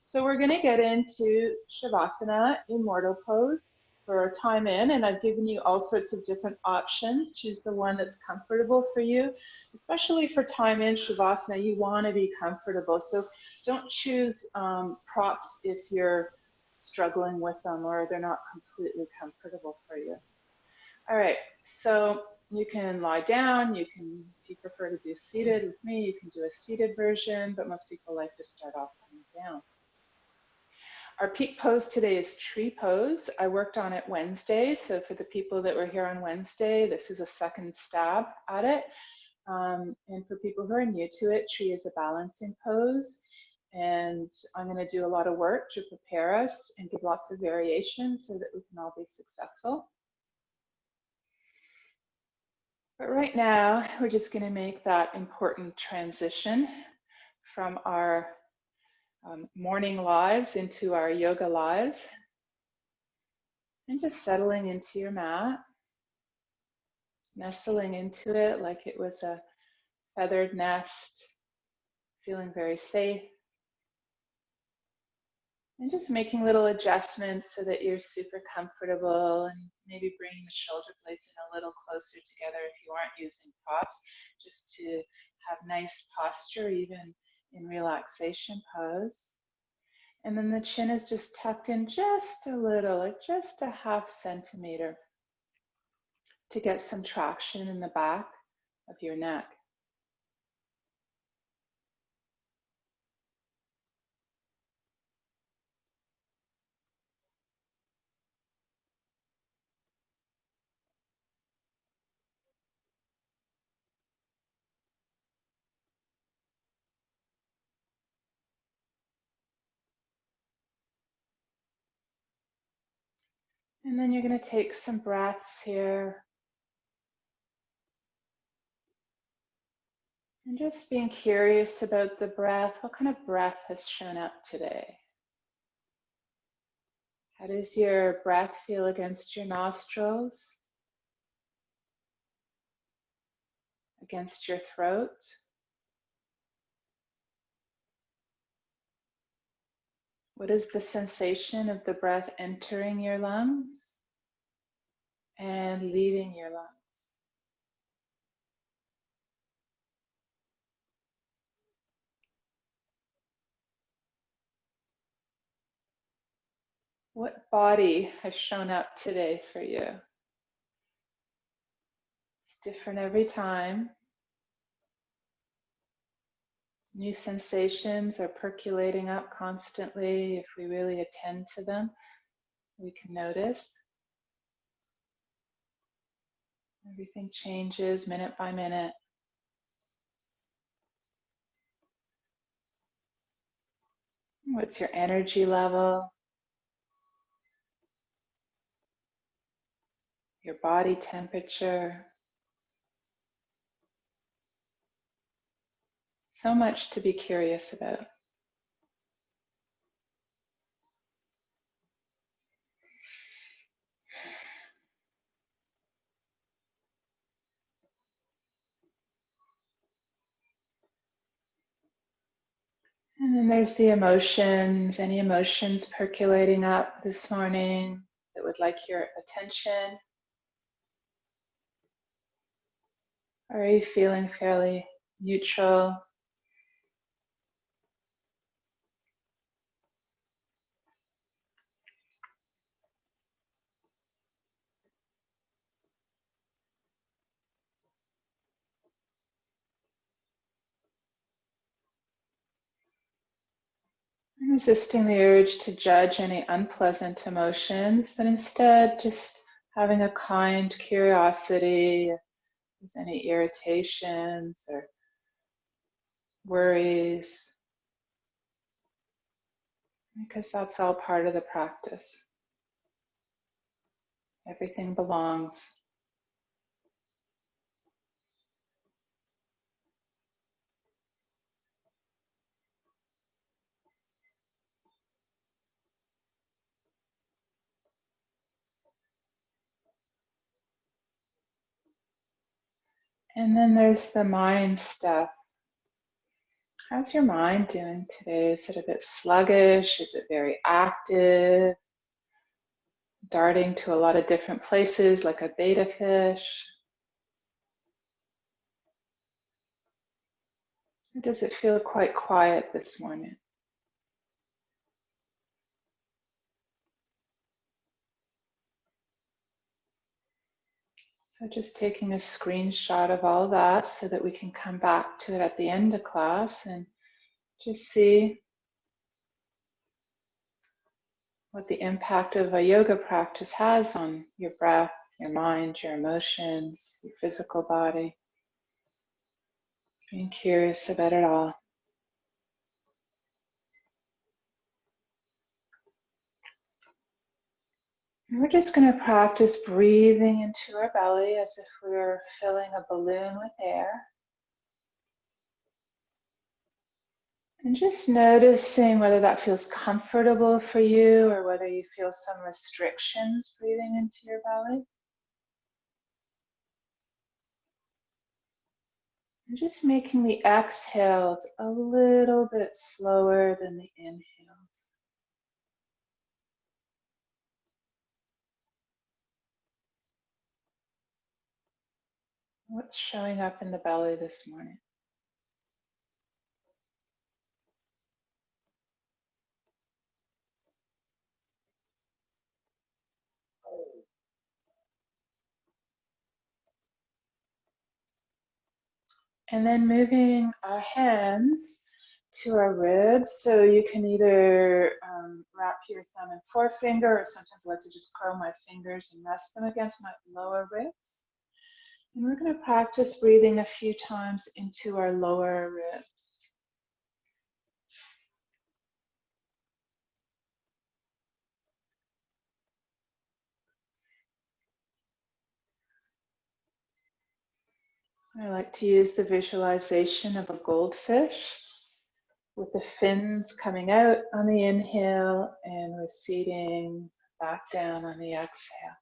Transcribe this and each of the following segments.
So we're going to get into Shavasana, Immortal Pose, for time in, and I've given you all sorts of different options. Choose the one that's comfortable for you. Especially for time in Shavasana, you want to be comfortable. So don't choose props if you're struggling with them or they're not completely comfortable for you. All right, so you can lie down. You can, if you prefer to do seated with me, you can do a seated version, but most people like to start off lying down. Our peak pose today is tree pose. I worked on it Wednesday, so for the people that were here on Wednesday, this is a second stab at it. And for people who are new to it, tree is a balancing pose. And I'm going to do a lot of work to prepare us and give lots of variation so that we can all be successful. But right now, we're just going to make that important transition from our morning lives into our yoga lives. And just settling into your mat, nestling into it like it was a feathered nest, feeling very safe. And just making little adjustments so that you're super comfortable, and maybe bringing the shoulder blades in a little closer together if you aren't using props, just to have nice posture even in relaxation pose. And then the chin is just tucked in just a little, like just a ½ centimeter, to get some traction in the back of your neck. And then you're going to take some breaths here. And just being curious about the breath. What kind of breath has shown up today? How does your breath feel against your nostrils? Against your throat? What is the sensation of the breath entering your lungs and leaving your lungs? What body has shown up today for you? It's different every time. New sensations are percolating up constantly. If we really attend to them, we can notice. Everything changes minute by minute. What's your energy level? Your body temperature? So much to be curious about. And then there's the emotions. Any emotions percolating up this morning that would like your attention? Or are you feeling fairly neutral? Resisting the urge to judge any unpleasant emotions, but instead just having a kind curiosity if there's any irritations or worries, because that's all part of the practice. Everything belongs. And then there's the mind stuff. How's your mind doing today? Is it a bit sluggish? Is it very active? Darting to a lot of different places like a betta fish? Or does it feel quite quiet this morning? So just taking a screenshot of all that so that we can come back to it at the end of class and just see what the impact of a yoga practice has on your breath, your mind, your emotions, your physical body. Being curious about it all. And we're just going to practice breathing into our belly as if we were filling a balloon with air. And just noticing whether that feels comfortable for you or whether you feel some restrictions breathing into your belly. And just making the exhales a little bit slower than the inhales. What's showing up in the belly this morning? And then moving our hands to our ribs. So you can either wrap your thumb and forefinger, or sometimes I like to just curl my fingers and rest them against my lower ribs. And we're going to practice breathing a few times into our lower ribs. I like to use the visualization of a goldfish with the fins coming out on the inhale and receding back down on the exhale.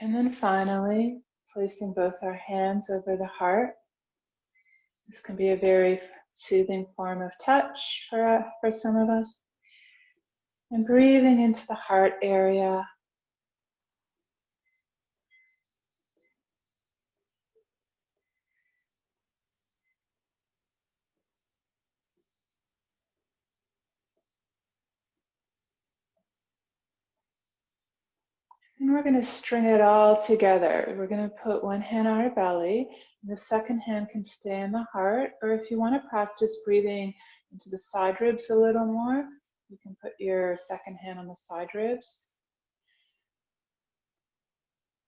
And then finally, placing both our hands over the heart. This can be a very soothing form of touch for some of us. And breathing into the heart area. And we're going to string it all together. We're going to put one hand on our belly, and the second hand can stay in the heart. Or if you want to practice breathing into the side ribs a little more, you can put your second hand on the side ribs.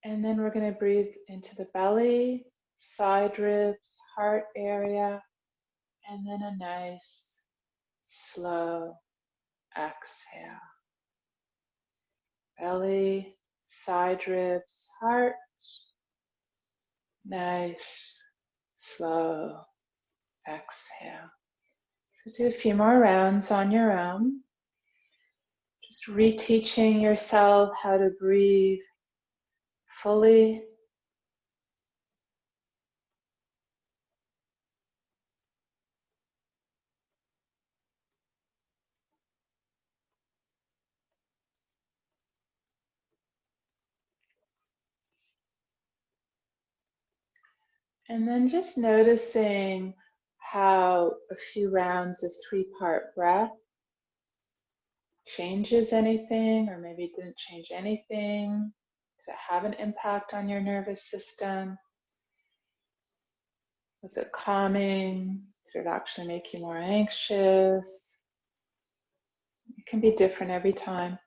And then we're going to breathe into the belly, side ribs, heart area, and then a nice, slow exhale. Belly, side ribs, heart. Nice, slow exhale. So do a few more rounds on your own. Just reteaching yourself how to breathe fully. And then just noticing how a few rounds of 3-part breath changes anything, or maybe it didn't change anything. Did it have an impact on your nervous system? Was it calming? Did it actually make you more anxious? It can be different every time.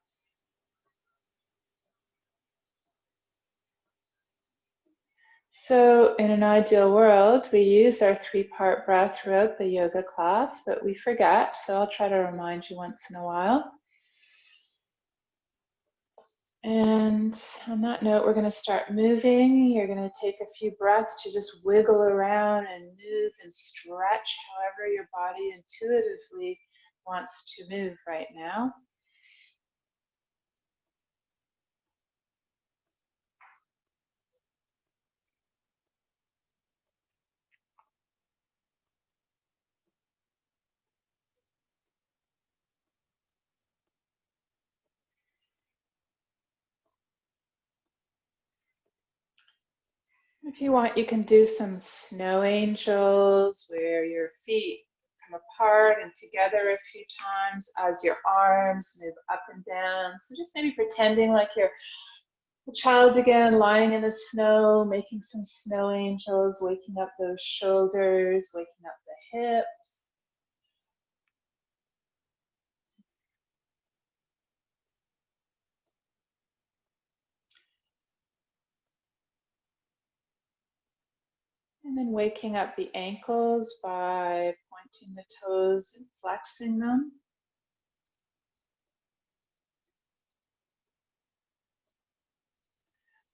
So in an ideal world, we use our 3-part breath throughout the yoga class, but we forget. So I'll try to remind you once in a while. And on that note, we're going to start moving. You're going to take a few breaths to just wiggle around and move and stretch however your body intuitively wants to move right now. If you want, you can do some snow angels where your feet come apart and together a few times as your arms move up and down. So just maybe pretending like you're a child again, lying in the snow, making some snow angels, waking up those shoulders, waking up the hips. And then waking up the ankles by pointing the toes and flexing them.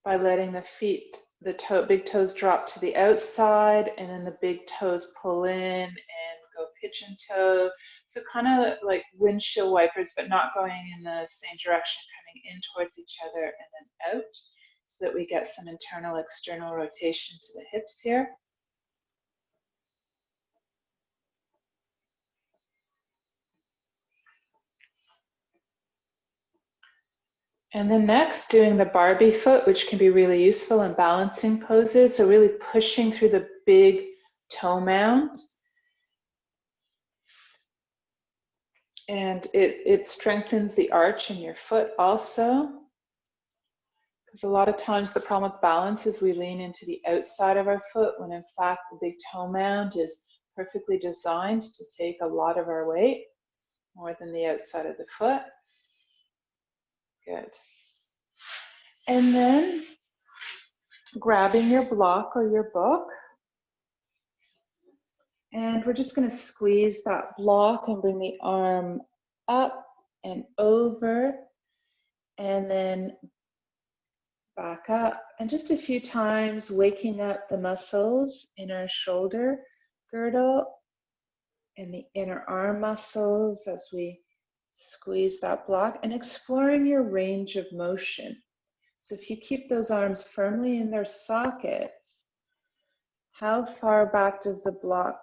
By letting the feet, the big toes drop to the outside, and then the big toes pull in and go pigeon toe. So kind of like windshield wipers, but not going in the same direction, coming in towards each other and then out, so that we get some internal external rotation to the hips here. And then next, doing the Barbie foot, which can be really useful in balancing poses. So really pushing through the big toe mound. And it strengthens the arch in your foot also. Because a lot of times the problem with balance is we lean into the outside of our foot when in fact the big toe mound is perfectly designed to take a lot of our weight, more than the outside of the foot. Good. And then grabbing your block or your book. And we're just going to squeeze that block and bring the arm up and over and then back up. And just a few times waking up the muscles in our shoulder girdle and the inner arm muscles as we squeeze that block, and exploring your range of motion. So if you keep those arms firmly in their sockets, how far back does the block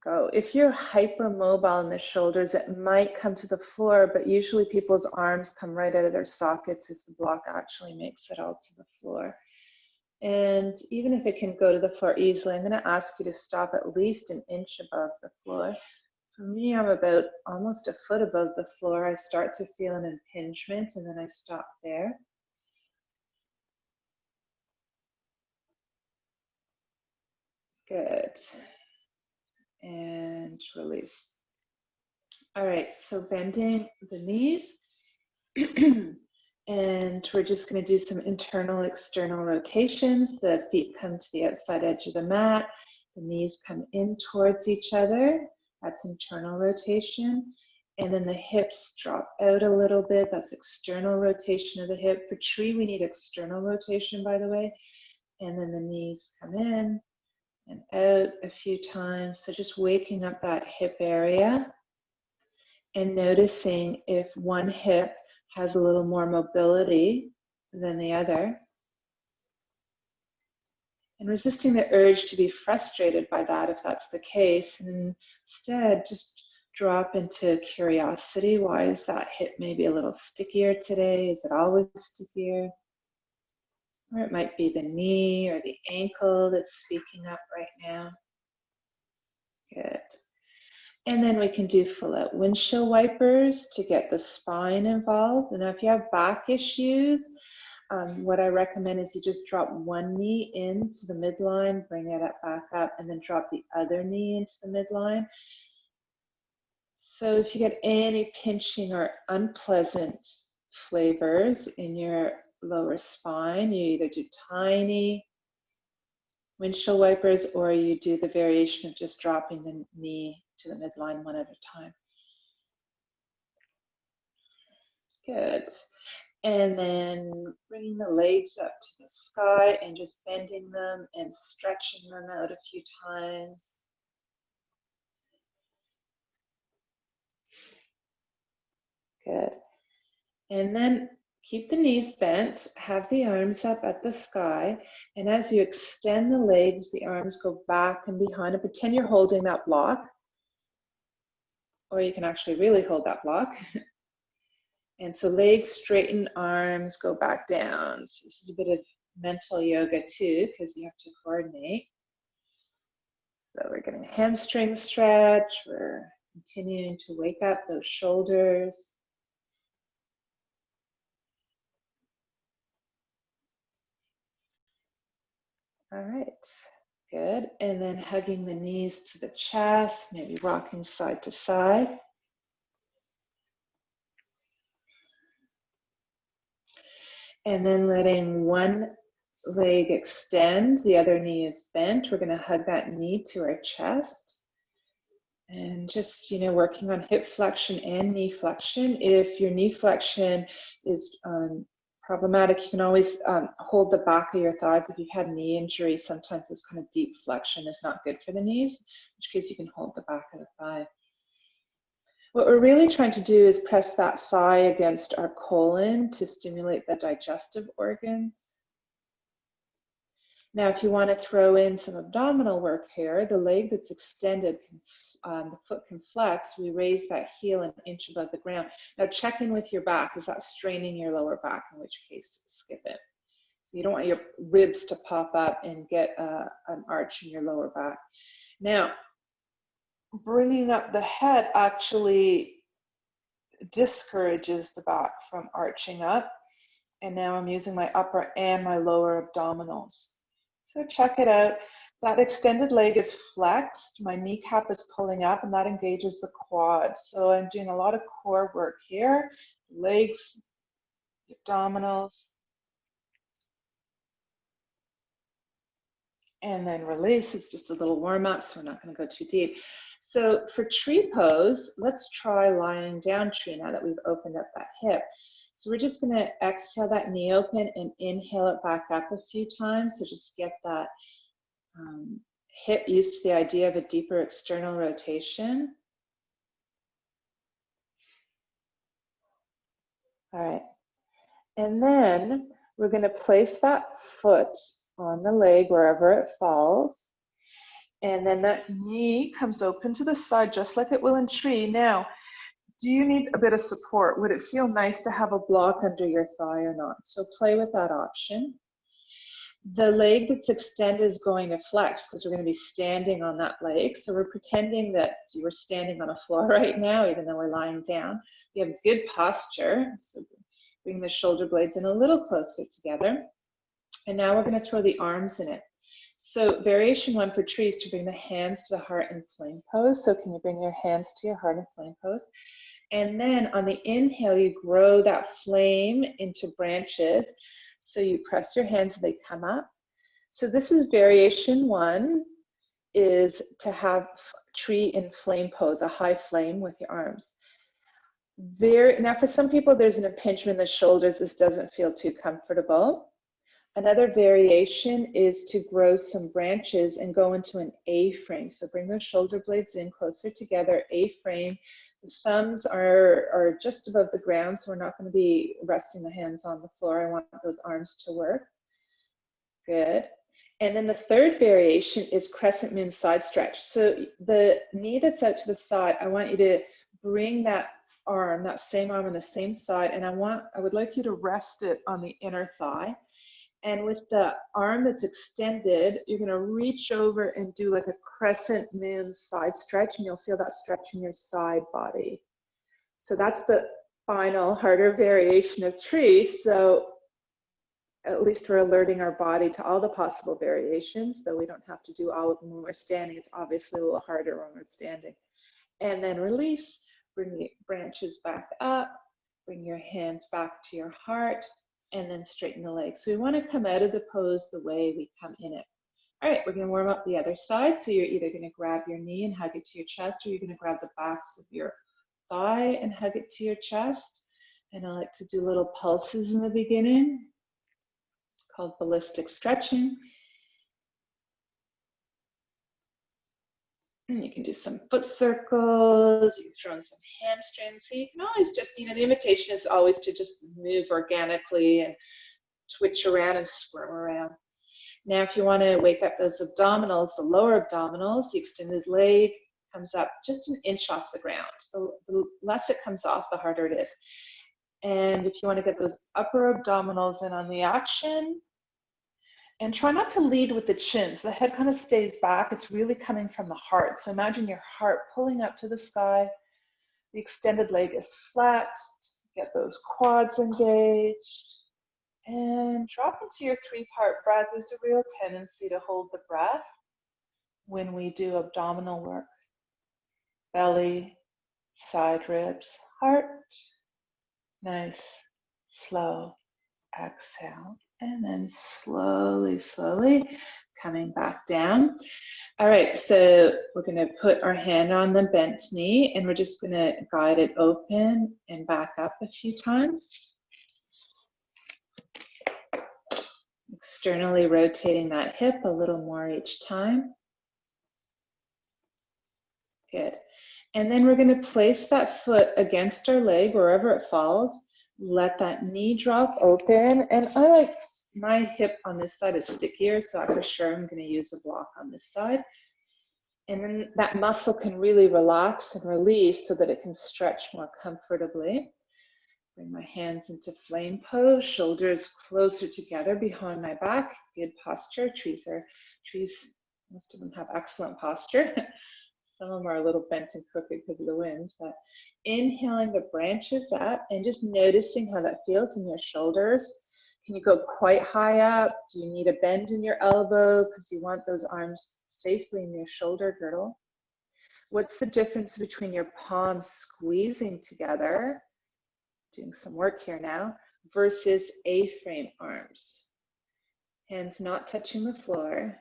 go? If you're hypermobile in the shoulders, it might come to the floor, but usually people's arms come right out of their sockets if the block actually makes it all to the floor. And even if it can go to the floor easily, I'm going to ask you to stop at least an inch above the floor. For me, I'm about almost a foot above the floor. I start to feel an impingement and then I stop there. Good. And release. All right, so bending the knees. And we're just going to do some internal, external rotations. The feet come to the outside edge of the mat. The knees come in towards each other. That's internal rotation. And then the hips drop out a little bit. That's external rotation of the hip. For tree, we need external rotation, by the way. And then the knees come in and out a few times. So just waking up that hip area and noticing if one hip has a little more mobility than the other. And resisting the urge to be frustrated by that if that's the case. And instead, just drop into curiosity. Why is that hip maybe a little stickier today? Is it always stickier? Or it might be the knee or the ankle that's speaking up right now. Good. And then we can do full out windshield wipers to get the spine involved. And if you have back issues, what I recommend is you just drop one knee into the midline, bring it up, back up, and then drop the other knee into the midline. So if you get any pinching or unpleasant flavors in your lower spine, you either do tiny windshield wipers or you do the variation of just dropping the knee to the midline one at a time. Good. And then bringing the legs up to the sky and just bending them and stretching them out a few times. Good. And then keep the knees bent, have the arms up at the sky, and as you extend the legs, the arms go back and behind, and pretend you're holding that block, or you can actually really hold that block. And so legs straighten, arms go back down. So this is a bit of mental yoga too, because you have to coordinate. So we're getting a hamstring stretch. We're continuing to wake up those shoulders. All right, good. And then hugging the knees to the chest, maybe rocking side to side. And then letting one leg extend, the other knee is bent. We're going to hug that knee to our chest. And just, working on hip flexion and knee flexion. If your knee flexion is problematic, you can always hold the back of your thighs. If you've had knee injury, sometimes this kind of deep flexion is not good for the knees, in which case you can hold the back of the thigh. What we're really trying to do is press that thigh against our colon to stimulate the digestive organs. Now, if you want to throw in some abdominal work here, the leg that's extended, the foot can flex. We raise that heel an inch above the ground. Now, check in with your back. Is that straining your lower back? In which case, skip it. So you don't want your ribs to pop up and get an arch in your lower back. Now, bringing up the head actually discourages the back from arching up. And now I'm using my upper and my lower abdominals. So check it out. That extended leg is flexed. My kneecap is pulling up and that engages the quad. So I'm doing a lot of core work here. Legs, abdominals. And then release. It's just a little warm up, so we're not going to go too deep. So for tree pose, let's try lying down tree now that we've opened up that hip. So we're just going to exhale that knee open and inhale it back up a few times. So just get that hip used to the idea of a deeper external rotation. All right. And then we're going to place that foot on the leg wherever it falls. And then that knee comes open to the side just like it will in tree. Now, do you need a bit of support? Would it feel nice to have a block under your thigh or not? So play with that option. The leg that's extended is going to flex because we're going to be standing on that leg. So we're pretending that we're standing on a floor right now, even though we're lying down. We have good posture. So bring the shoulder blades in a little closer together. And now we're going to throw the arms in it. So variation one for tree is to bring the hands to the heart and flame pose. So can you bring your hands to your heart and flame pose? And then on the inhale, you grow that flame into branches. So you press your hands and they come up. So this is variation one, is to have tree in flame pose, a high flame with your arms. Now for some people, there's an impingement in the shoulders. This doesn't feel too comfortable. Another variation is to grow some branches and go into an A-frame. So bring those shoulder blades in closer together, A-frame. The thumbs are just above the ground, so we're not going to be resting the hands on the floor. I want those arms to work. Good. And then the third variation is Crescent Moon side stretch. So the knee that's out to the side, I want you to bring that arm, that same arm on the same side, and I would like you to rest it on the inner thigh. And with the arm that's extended, you're going to reach over and do like a Crescent Moon side stretch, and you'll feel that stretch in your side body. So that's the final harder variation of tree. So at least we're alerting our body to all the possible variations, but we don't have to do all of them when we're standing. It's obviously a little harder when we're standing. And then release, bring the branches back up, bring your hands back to your heart, and then straighten the legs. So we want to come out of the pose the way we come in it. All right, we're going to warm up the other side. So you're either going to grab your knee and hug it to your chest, or you're going to grab the backs of your thigh and hug it to your chest. And I like to do little pulses in the beginning, called Ballistic Stretching. And you can do some foot circles, you can throw in some hamstrings. So you can always just, the invitation is always to just move organically and twitch around and squirm around. Now, if you want to wake up those abdominals, the lower abdominals, the extended leg comes up just an inch off the ground. The less it comes off, the harder it is. And if you want to get those upper abdominals in on the action, And try not to lead with the chin. So the head kind of stays back. It's really coming from the heart. So imagine your heart pulling up to the sky. The extended leg is flexed. Get those quads engaged. And drop into your 3-part breath. There's a real tendency to hold the breath when we do abdominal work. Belly, side ribs, heart. Nice, slow exhale. And then slowly, slowly coming back down. All right, so we're going to put our hand on the bent knee and we're just going to guide it open and back up a few times. Externally rotating that hip a little more each time. Good. And then we're going to place that foot against our leg wherever it falls. Let that knee drop open. And I like my hip on this side is stickier, so for sure I'm going to use a block on this side. And then that muscle can really relax and release so that it can stretch more comfortably. Bring my hands into flame pose, shoulders closer together behind my back. Good posture. Trees, most of them have excellent posture. Some of them are a little bent and crooked because of the wind, but inhaling the branches up and just noticing how that feels in your shoulders. Can you go quite high up? Do you need a bend in your elbow because you want those arms safely in your shoulder girdle? What's the difference between your palms squeezing together, doing some work here now, versus A-frame arms? Hands not touching the floor.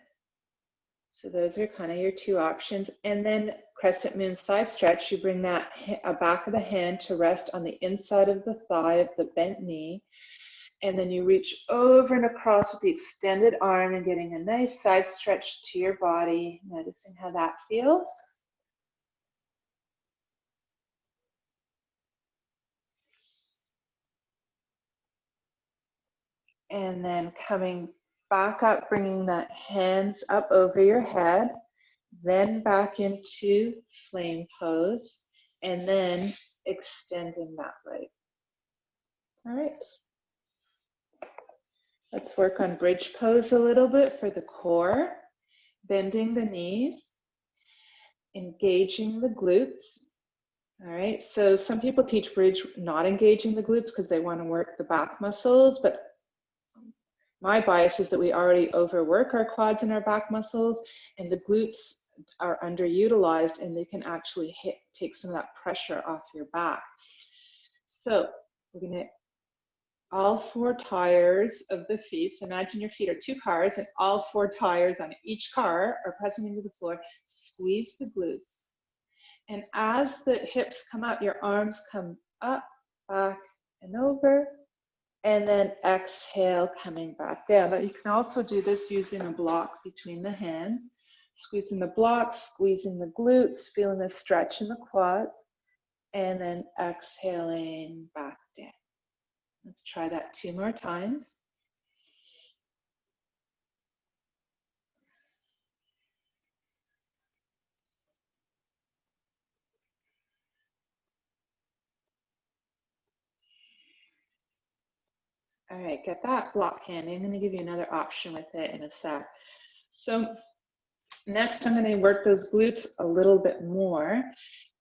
So those are kind of your two options. And then Crescent Moon side stretch, you bring that back of the hand to rest on the inside of the thigh of the bent knee. And then you reach over and across with the extended arm and getting a nice side stretch to your body, noticing how that feels. And then coming back up, bringing that hands up over your head, then back into flame pose, and then extending that leg. All right. Let's work on bridge pose a little bit for the core. Bending the knees, engaging the glutes. All right, so some people teach bridge not engaging the glutes because they want to work the back muscles, but my bias is that we already overwork our quads and our back muscles, and the glutes are underutilized and they can actually take some of that pressure off your back. So we're going to all 4 tires of the feet. So imagine your feet are 2 cars and all 4 tires on each car are pressing into the floor. Squeeze the glutes. And as the hips come up, your arms come up, back, and over. And then exhale, coming back down. Now you can also do this using a block between the hands. Squeezing the blocks, squeezing the glutes, feeling the stretch in the quads. And then exhaling back down. Let's try that 2 more times. All right, get that block handy. I'm going to give you another option with it in a sec. So next I'm going to work those glutes a little bit more.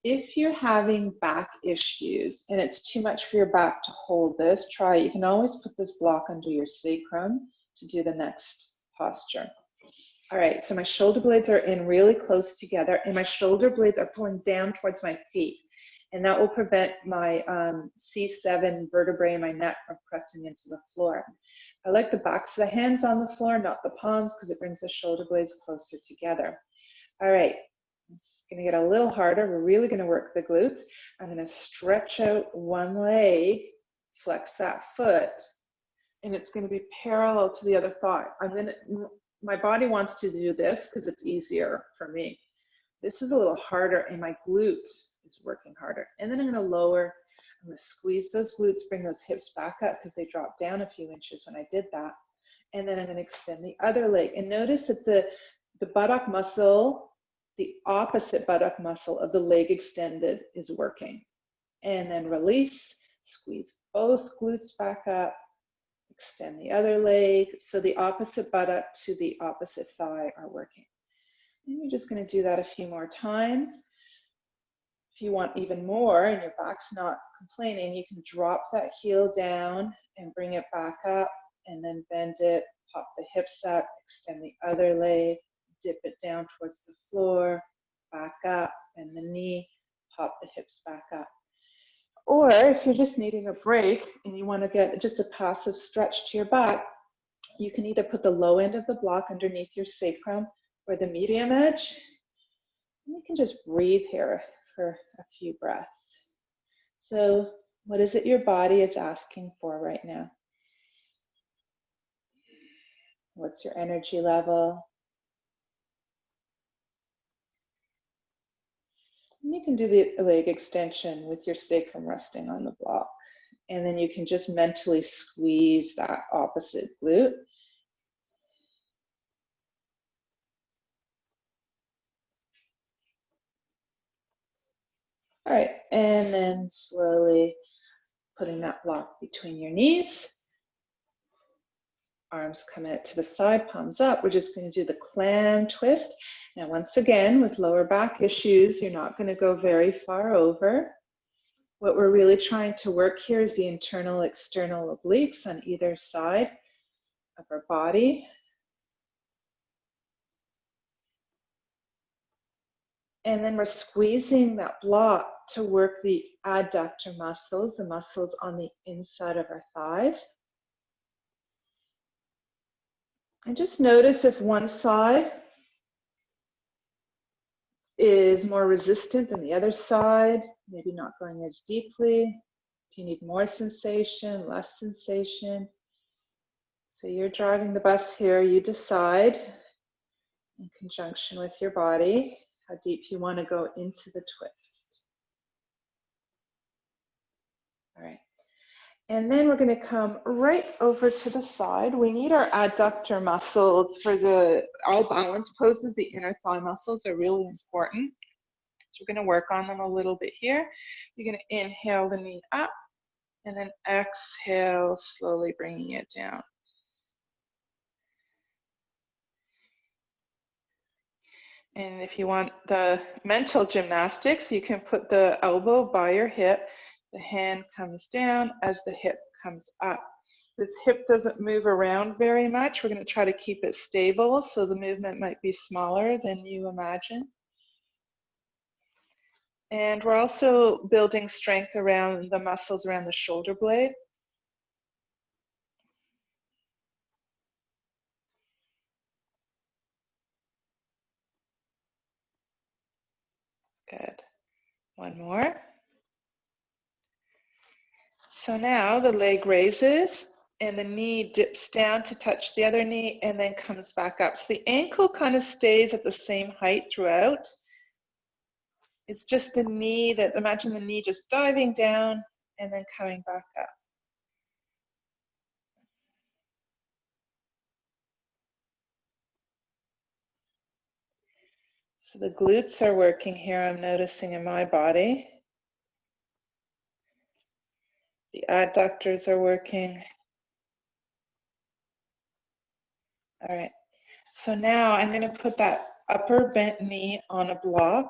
If you're having back issues and it's too much for your back to hold this, try it. You can always put this block under your sacrum to do the next posture. All right, so my shoulder blades are in really close together and my shoulder blades are pulling down towards my feet. And that will prevent my C7 vertebrae in my neck from pressing into the floor. I like the backs of the hands on the floor, not the palms, because it brings the shoulder blades closer together. All right, it's going to get a little harder. We're really going to work the glutes. I'm going to stretch out one leg, flex that foot, and it's going to be parallel to the other thigh. My body wants to do this because it's easier for me. This is a little harder, and my glute is working harder. And then I'm going to lower, I'm going to squeeze those glutes, bring those hips back up because they dropped down a few inches when I did that. And then I'm going to extend the other leg. And notice that the buttock muscle, the opposite buttock muscle of the leg extended is working. And then release, squeeze both glutes back up, Extend the other leg. So the opposite buttock to the opposite thigh are working. And you're just going to do that a few more times. If you want even more and your back's not complaining, you can drop that heel down and bring it back up and then bend it, pop the hips up, extend the other leg, dip it down towards the floor, back up, bend the knee, pop the hips back up. Or if you're just needing a break and you want to get just a passive stretch to your back, you can either put the low end of the block underneath your sacrum or the medium edge. And you can just breathe here for a few breaths. So what is it your body is asking for right now? What's your energy level? And you can do the leg extension with your sacrum resting on the block. And then you can just mentally squeeze that opposite glute. All right, and then slowly putting that block between your knees. Arms come out to the side, palms up. We're just going to do the clam twist. Now, once again, with lower back issues, you're not going to go very far over. What we're really trying to work here is the internal, external obliques on either side of our body. And then we're squeezing that block to work the adductor muscles, the muscles on the inside of our thighs. And just notice if one side is more resistant than the other side, maybe not going as deeply. Do you need more sensation, less sensation? So you're driving the bus here. You decide in conjunction with your body how deep you want to go into the twist. All right. And then we're going to come right over to the side. We need our adductor muscles for all balance poses. The inner thigh muscles are really important. So we're going to work on them a little bit here. You're going to inhale the knee up and then exhale, slowly bringing it down. And if you want the mental gymnastics, you can put the elbow by your hip. The hand comes down as the hip comes up. This hip doesn't move around very much. We're going to try to keep it stable, so the movement might be smaller than you imagine. And we're also building strength around the muscles around the shoulder blade. Good. One more. So now the leg raises and the knee dips down to touch the other knee and then comes back up. So the ankle kind of stays at the same height throughout. It's just the knee that, imagine the knee just diving down and then coming back up. So the glutes are working here, I'm noticing in my body. The adductors are working. All right, so now I'm going to put that upper bent knee on a block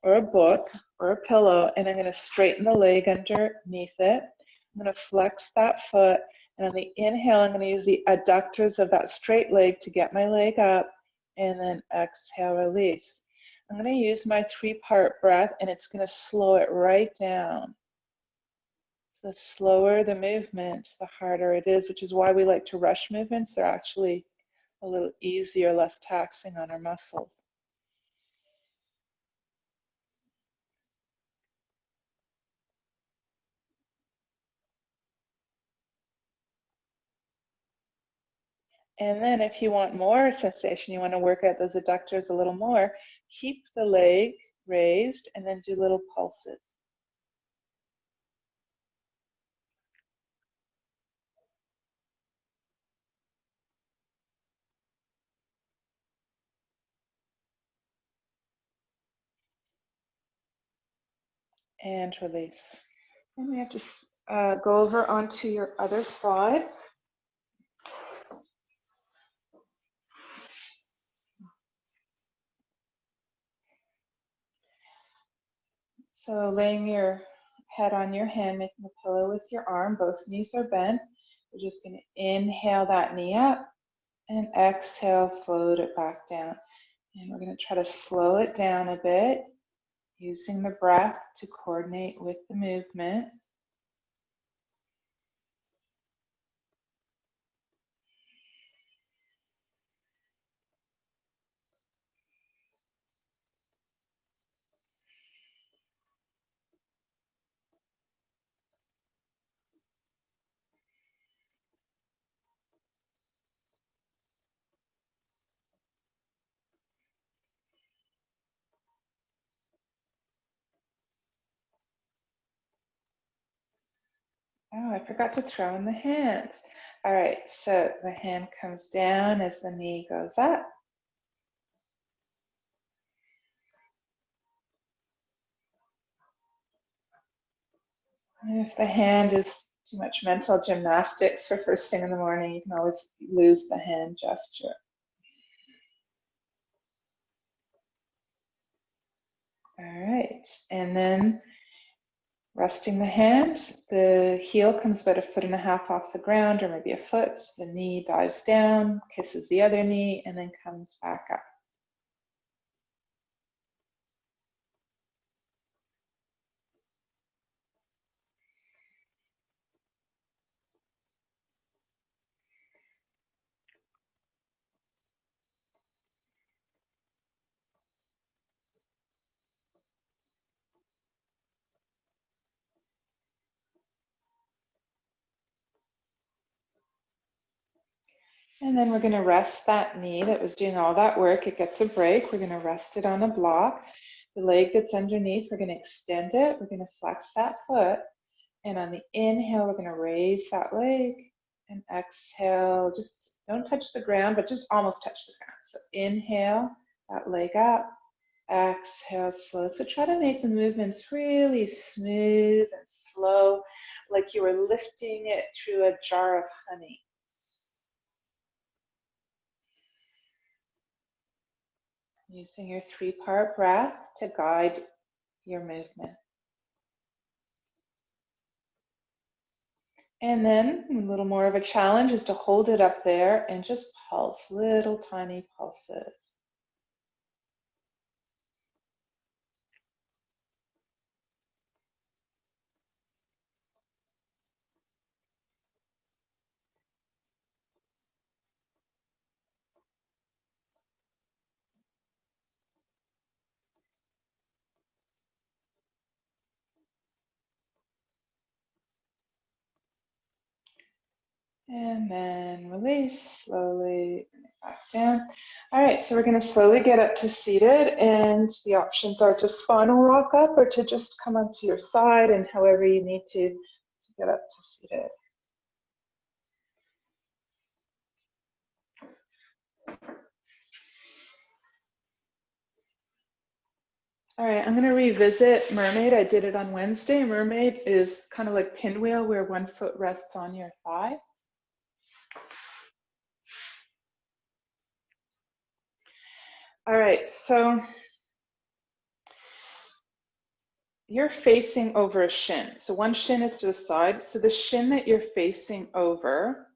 or a book or a pillow, and I'm going to straighten the leg underneath it. I'm going to flex that foot, and on the inhale, I'm going to use the adductors of that straight leg to get my leg up, and then exhale, release. I'm going to use my 3-part breath, and it's going to slow it right down. The slower the movement, the harder it is, which is why we like to rush movements. They're actually a little easier, less taxing on our muscles. And then if you want more sensation, you want to work out those adductors a little more, keep the leg raised and then do little pulses. And release. And we have to go over onto your other side. So laying your head on your hand, making a pillow with your arm, both knees are bent. We're just going to inhale that knee up and exhale, float it back down. And we're going to try to slow it down a bit, using the breath to coordinate with the movement. Oh, I forgot to throw in the hands. All right, so the hand comes down as the knee goes up. And if the hand is too much mental gymnastics for first thing in the morning, you can always lose the hand gesture. All right, and then resting the hand, the heel comes about 1.5 feet off the ground, or maybe a foot. The knee dives down, kisses the other knee, and then comes back up. And then we're going to rest that knee that was doing all that work. It gets a break. We're going to rest it on a block. The leg that's underneath, we're going to extend it. We're going to flex that foot. And on the inhale, we're going to raise that leg. And exhale, just don't touch the ground, but just almost touch the ground. So inhale, that leg up. Exhale, slow. So try to make the movements really smooth and slow, like you were lifting it through a jar of honey. Using your 3-part breath to guide your movement. And then a little more of a challenge is to hold it up there and just pulse, little tiny pulses. And then release, slowly bring it back down. All right, so we're going to slowly get up to seated, and the options are to spinal rock up or to just come onto your side, and however you need to get up to seated. All right, I'm going to revisit Mermaid. I did it on Wednesday. Mermaid is kind of like pinwheel, where one foot rests on your thigh. All right, so you're facing over a shin. So one shin is to the side. So the shin that you're facing over,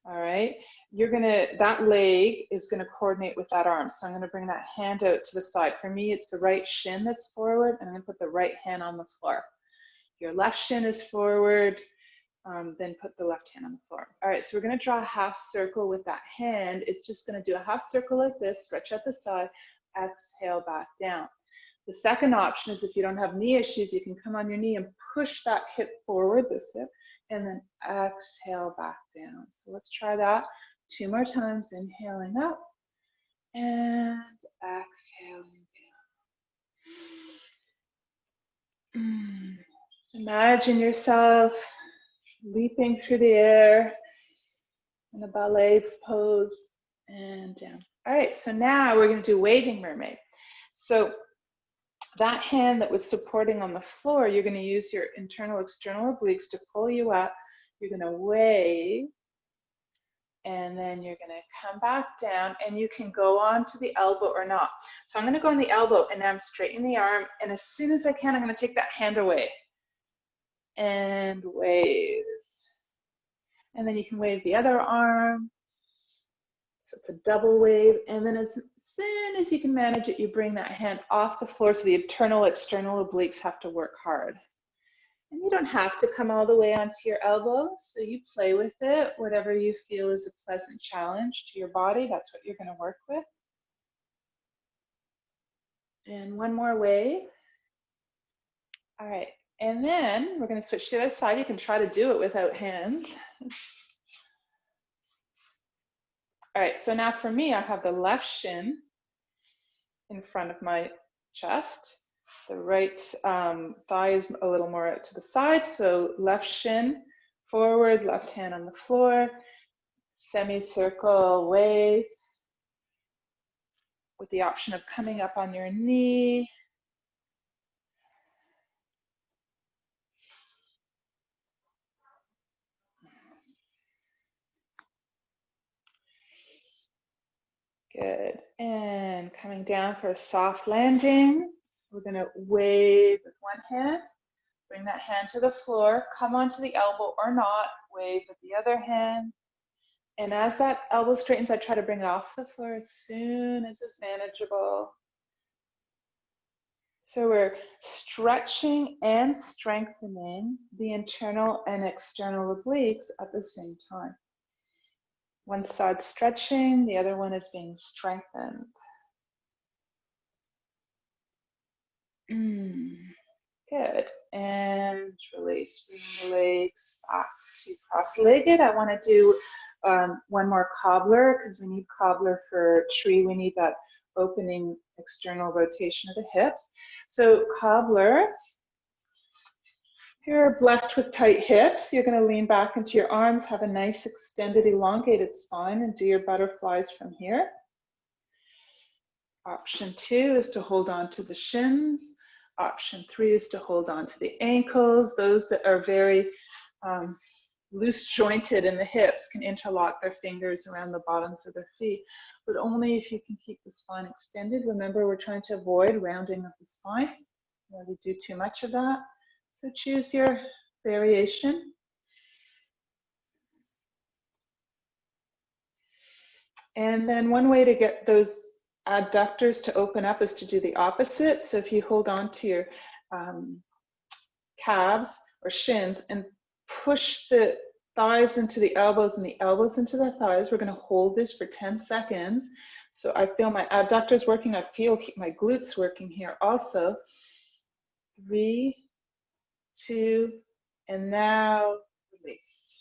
all right, that leg is gonna coordinate with that arm. So I'm gonna bring that hand out to the side. For me, it's the right shin that's forward, and I'm gonna put the right hand on the floor. Your left shin is forward, then put the left hand on the floor. All right, so we're gonna draw a half circle with that hand. It's just gonna do a half circle like this, stretch out the side, exhale back down. The second option is, if you don't have knee issues, you can come on your knee and push that hip forward, this hip, and then exhale back down. So let's try that 2 more times, inhaling up and exhaling down. Just imagine yourself leaping through the air in a ballet pose and down. All right, so now we're going to do waving mermaid. So that hand that was supporting on the floor, you're going to use your internal external obliques to pull you up. You're going to wave, And then you're going to come back down, and you can go on to the elbow or not. So I'm going to go on the elbow, and now I'm straightening the arm. And as soon as I can, I'm going to take that hand away and wave. And then you can wave the other arm. So it's a double wave. And then as soon as you can manage it, you bring that hand off the floor, so the internal, external obliques have to work hard. And you don't have to come all the way onto your elbow, so you play with it. Whatever you feel is a pleasant challenge to your body, that's what you're going to work with. And one more wave. All right, and then we're going to switch to the other side. You can try to do it without hands. All right, so now for me, I have the left shin in front of my chest. The right thigh is a little more out to the side, so left shin forward, left hand on the floor, semicircle wave with the option of coming up on your knee. Good, and coming down for a soft landing. We're going to wave with one hand, bring that hand to the floor, come onto the elbow or not, wave with the other hand. And as that elbow straightens, I try to bring it off the floor as soon as it's manageable. So we're stretching and strengthening the internal and external obliques at the same time. One side stretching, the other one is being strengthened. Good, and release, bring the legs back to cross-legged. I want to do one more cobbler, because we need cobbler for tree. We need that opening external rotation of the hips. So cobbler, if you're blessed with tight hips, you're going to lean back into your arms, have a nice extended elongated spine, and do your butterflies from here. Option 2 is to hold on to the shins. Option 3 is to hold on to the ankles. Those that are very loose jointed in the hips can interlock their fingers around the bottoms of their feet, but only if you can keep the spine extended. Remember, we're trying to avoid rounding of the spine. We do too much of that. So choose your variation. And then one way to get those adductors to open up is to do the opposite. So if you hold on to your calves or shins and push the thighs into the elbows and the elbows into the thighs, we're going to hold this for 10 seconds. So I feel my adductors working. I feel my glutes working here also. 3, 2, and now release.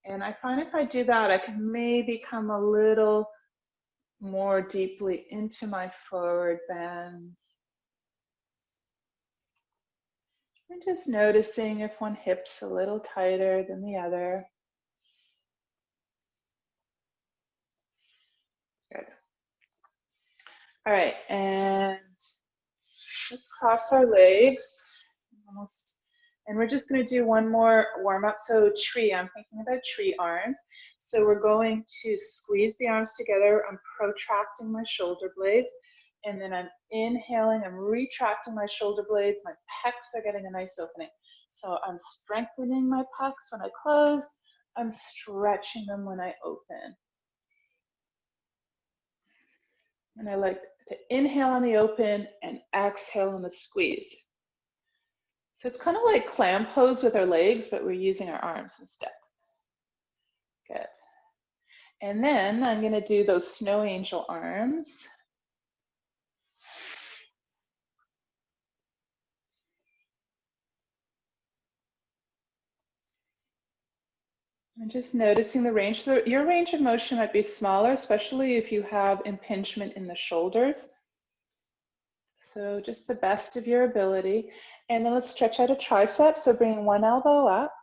And I find if I do that, I can maybe come a little more deeply into my forward bend. And just noticing if one hip's a little tighter than the other. Good. All right, and let's cross our legs. Almost. And we're just going to do one more warm up. So tree, I'm thinking about tree arms. So we're going to squeeze the arms together. I'm protracting my shoulder blades. And then I'm inhaling, I'm retracting my shoulder blades. My pecs are getting a nice opening. So I'm strengthening my pecs when I close. I'm stretching them when I open. And I like to inhale on the open and exhale on the squeeze. So it's kind of like clam pose with our legs, but we're using our arms instead. Good. And then I'm going to do those snow angel arms. And just noticing the range. So your range of motion might be smaller, especially if you have impingement in the shoulders. So just the best of your ability. And then let's stretch out a tricep. So bring one elbow up.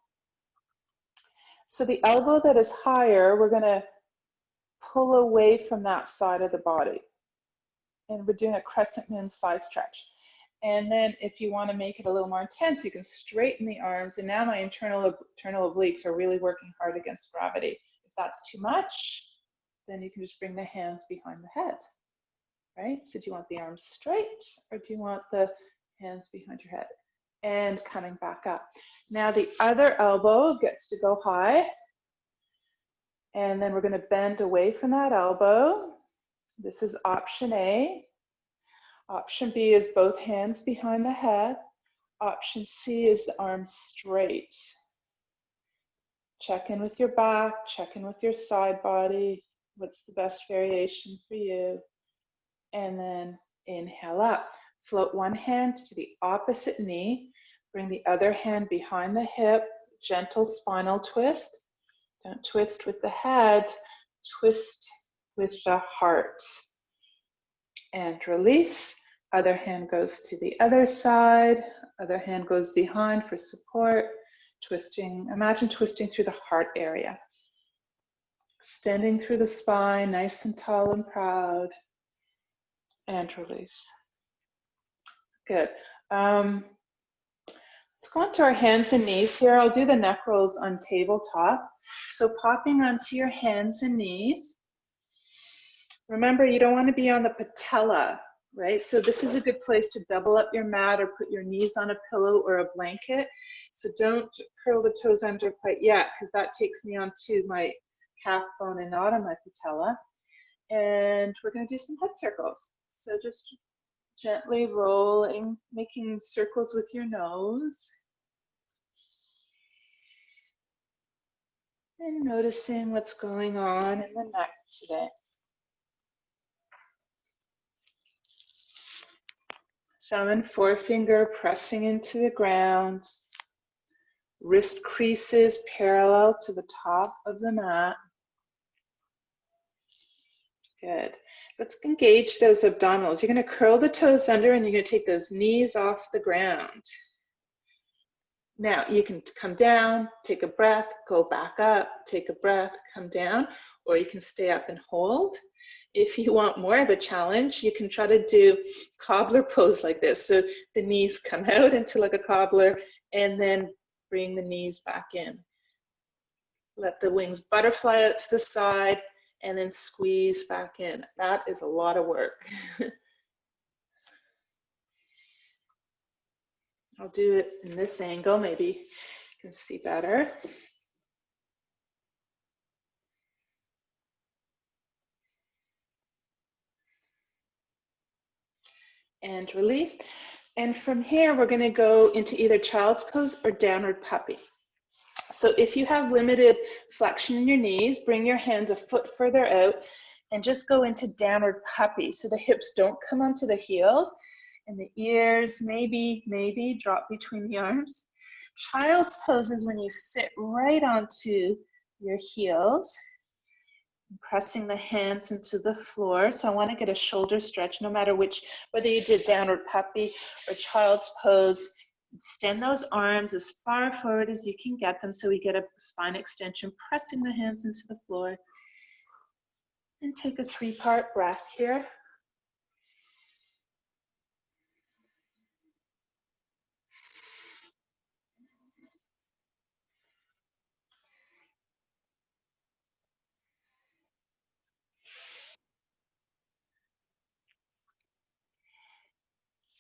So the elbow that is higher, we're going to pull away from that side of the body. And we're doing a Crescent Moon side stretch. And then if you want to make it a little more intense, you can straighten the arms. And now my internal obliques are really working hard against gravity. If that's too much, then you can just bring the hands behind the head, right? So do you want the arms straight or do you want the hands behind your head? And coming back up. Now the other elbow gets to go high. And then we're going to bend away from that elbow. This is option A. Option B is both hands behind the head. Option C is the arms straight. Check in with your back, check in with your side body. What's the best variation for you? And then inhale up. Float one hand to the opposite knee. Bring the other hand behind the hip. Gentle spinal twist. Don't twist with the head, twist with the heart. And release. Other hand goes to the other side. Other hand goes behind for support. Twisting, imagine twisting through the heart area. Extending through the spine, nice and tall and proud. And release. Good. Let's go onto our hands and knees here. I'll do the neck rolls on tabletop. So popping onto your hands and knees. Remember, you don't want to be on the patella, right? So this is a good place to double up your mat or put your knees on a pillow or a blanket. So don't curl the toes under quite yet, because that takes me onto my calf bone and not on my patella. And we're going to do some head circles. So just gently rolling, making circles with your nose. And noticing what's going on in the neck today. Thumb and forefinger pressing into the ground. Wrist creases parallel to the top of the mat. Good. Let's engage those abdominals. You're going to curl the toes under and you're going to take those knees off the ground. Now you can come down, take a breath, go back up, take a breath, come down, or you can stay up and hold. If you want more of a challenge, you can try to do cobbler pose like this. So the knees come out into like a cobbler and then bring the knees back in. Let the wings butterfly out to the side and then squeeze back in. That is a lot of work. I'll do it in this angle, maybe you can see better. And release. And from here, we're going to go into either child's pose or downward puppy. So if you have limited flexion in your knees, bring your hands a foot further out and just go into downward puppy. So the hips don't come onto the heels and the ears maybe drop between the arms. Child's pose is when you sit right onto your heels, pressing the hands into the floor. So I want to get a shoulder stretch no matter which, whether you did downward puppy or child's pose. Extend those arms as far forward as you can get them so we get a spine extension, pressing the hands into the floor. And take a 3-part breath here.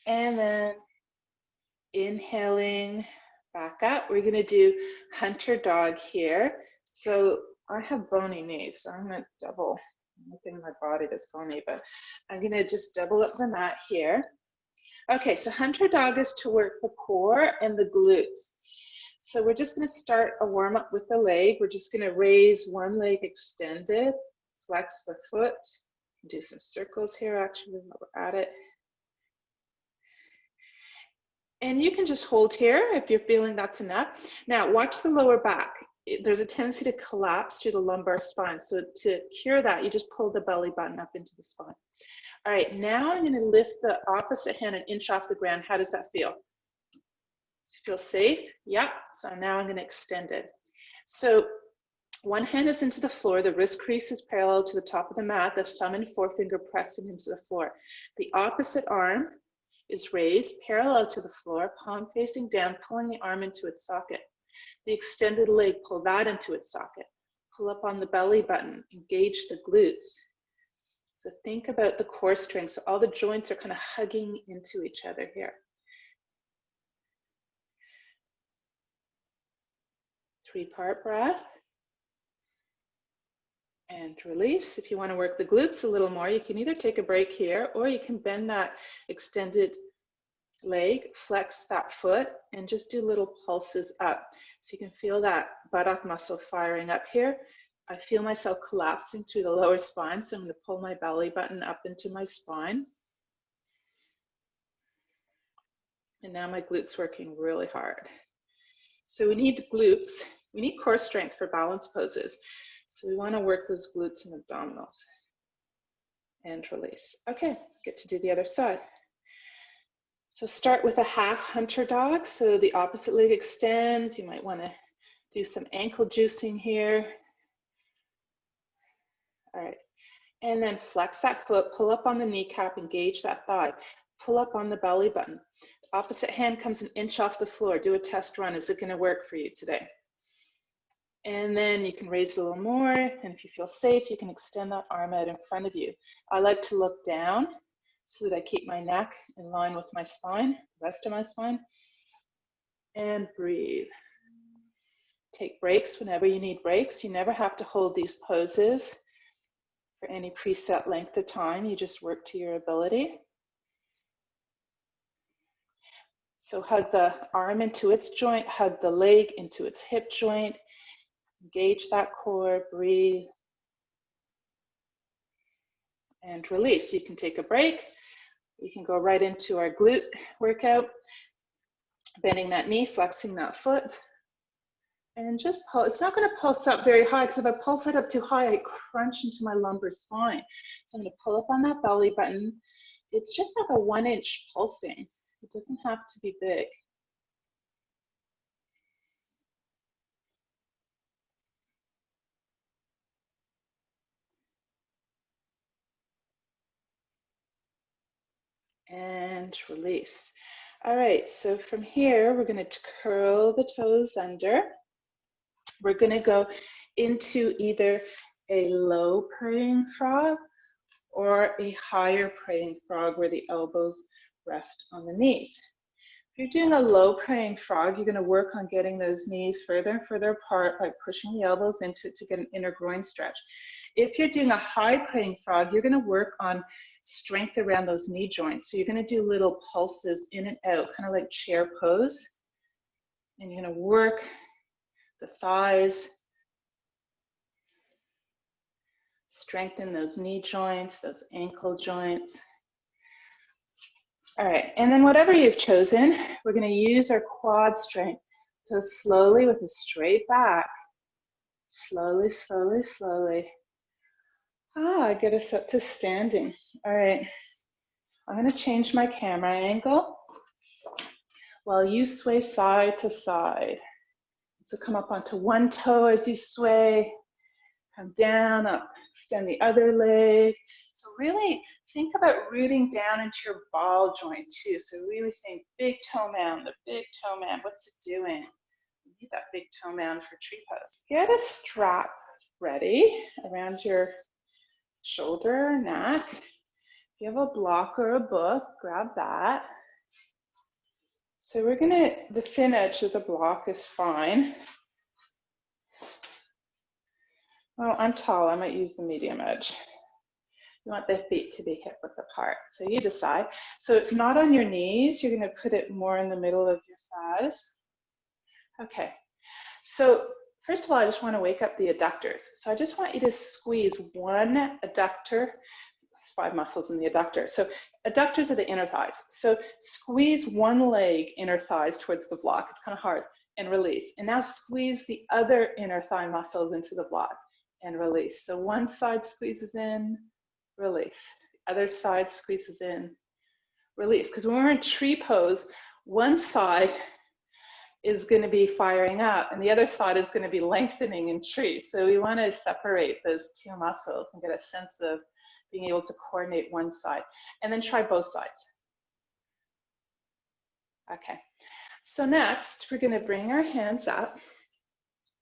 And then inhaling back up. We're going to do hunter dog here. So I have bony knees, so I'm going to double. Nothing in my body that's bony, but I'm going to just double up the mat here. Okay, so hunter dog is to work the core and the glutes. So we're just going to start a warm up with the leg. We're just going to raise one leg extended, flex the foot, do some circles here actually while we're at it. And you can just hold here if you're feeling that's enough. Now watch the lower back. There's a tendency to collapse through the lumbar spine. So to cure that, you just pull the belly button up into the spine. All right, now I'm going to lift the opposite hand an inch off the ground. How does that feel? Does it feel safe? Yep. So now I'm going to extend it. So one hand is into the floor. The wrist crease is parallel to the top of the mat. The thumb and forefinger pressing into the floor. The opposite arm is raised parallel to the floor, palm facing down, pulling the arm into its socket. The extended leg, pull that into its socket. Pull up on the belly button, engage the glutes. So think about the core strength. So all the joints are kind of hugging into each other here. 3-part breath. And release. If you want to work the glutes a little more, you can either take a break here, or you can bend that extended leg, flex that foot, and just do little pulses up. So you can feel that buttock muscle firing up here. I feel myself collapsing through the lower spine, so I'm going to pull my belly button up into my spine. And now my glutes working really hard. So we need glutes. We need core strength for balance poses. So we want to work those glutes and abdominals. And release. Okay, get to do the other side. So start with a half hunter dog. So the opposite leg extends. You might want to do some ankle juicing here. All right. And then flex that foot, pull up on the kneecap, engage that thigh. Pull up on the belly button. The opposite hand comes an inch off the floor. Do a test run. Is it going to work for you today? And then you can raise it a little more. And if you feel safe, you can extend that arm out in front of you. I like to look down so that I keep my neck in line with my spine, the rest of my spine. And breathe. Take breaks whenever you need breaks. You never have to hold these poses for any preset length of time. You just work to your ability. So hug the arm into its joint, hug the leg into its hip joint. Engage that core, breathe, and release. You can take a break. We can go right into our glute workout, bending that knee, flexing that foot, and just pulse. It's not going to pulse up very high, because if I pulse it up too high, I crunch into my lumbar spine. So I'm going to pull up on that belly button. It's just like a 1-inch pulsing. It doesn't have to be big. And release. All right, so from here, we're going to curl the toes under. We're going to go into either a low praying frog or a higher praying frog where the elbows rest on the knees. If you're doing a low praying frog, you're going to work on getting those knees further and further apart by pushing the elbows into it to get an inner groin stretch. If you're doing a high praying frog, you're going to work on strength around those knee joints. So you're going to do little pulses in and out, kind of like chair pose. And you're going to work the thighs, strengthen those knee joints, those ankle joints. All right, and then whatever you've chosen, we're going to use our quad strength. So slowly with a straight back, slowly, slowly, slowly. Get us up to standing. All right, I'm going to change my camera angle while you sway side to side. So come up onto one toe as you sway, come down, up, extend the other leg. So really think about rooting down into your ball joint too. So really think big toe mound, the big toe mound, what's it doing? You need that big toe mound for tree pose. Get a strap ready around your shoulder, neck. If you have a block or a book, grab that. So we're the thin edge of the block is fine. Well, I'm tall, I might use the medium edge. You want the feet to be hip width apart, so you decide. So if not on your knees, you're gonna put it more in the middle of your thighs. Okay, so first of all, I just wanna wake up the adductors. So I just want you to squeeze one adductor, 5 muscles in the adductor. So adductors are the inner thighs. So squeeze one leg, inner thighs towards the block. It's kind of hard, and release. And now squeeze the other inner thigh muscles into the block and release. So one side squeezes in, release. The other side squeezes in, release. Because when we're in tree pose, one side is going to be firing up and the other side is going to be lengthening in tree. So we want to separate those two muscles and get a sense of being able to coordinate one side. And then try both sides. Okay. So next, we're going to bring our hands up.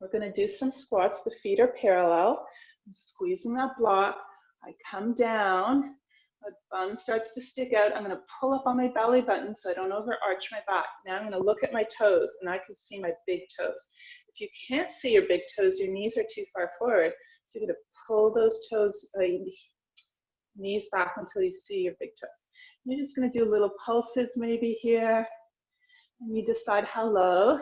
We're going to do some squats. The feet are parallel. I'm squeezing that block. I come down. My bum starts to stick out. I'm going to pull up on my belly button so I don't overarch my back. Now I'm going to look at my toes, and I can see my big toes. If you can't see your big toes, your knees are too far forward. So you're going to pull those toes, knees back until you see your big toes. You're just going to do little pulses maybe here. And you decide how low.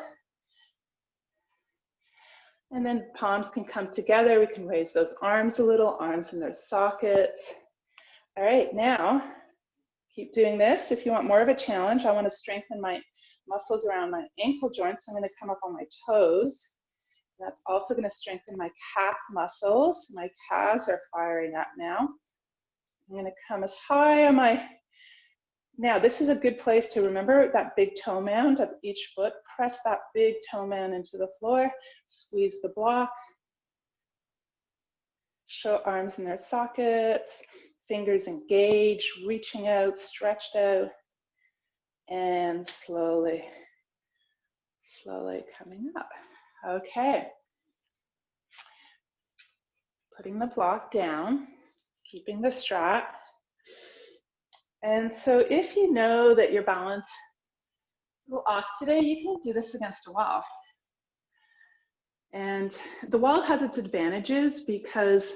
And then palms can come together. We can raise those arms a little, arms in their sockets. All right, now keep doing this. If you want more of a challenge, I want to strengthen my muscles around my ankle joints. I'm going to come up on my toes. That's also going to strengthen my calf muscles. My calves are firing up now. I'm going to come as high on my... Now, this is a good place to remember that big toe mound of each foot. Press that big toe mound into the floor. Squeeze the block. Show arms in their sockets. Fingers engaged, reaching out, stretched out. And slowly, slowly coming up. Okay. Putting the block down, keeping the strap. And so if you know that your balance is a little off today, you can do this against a wall. And the wall has its advantages because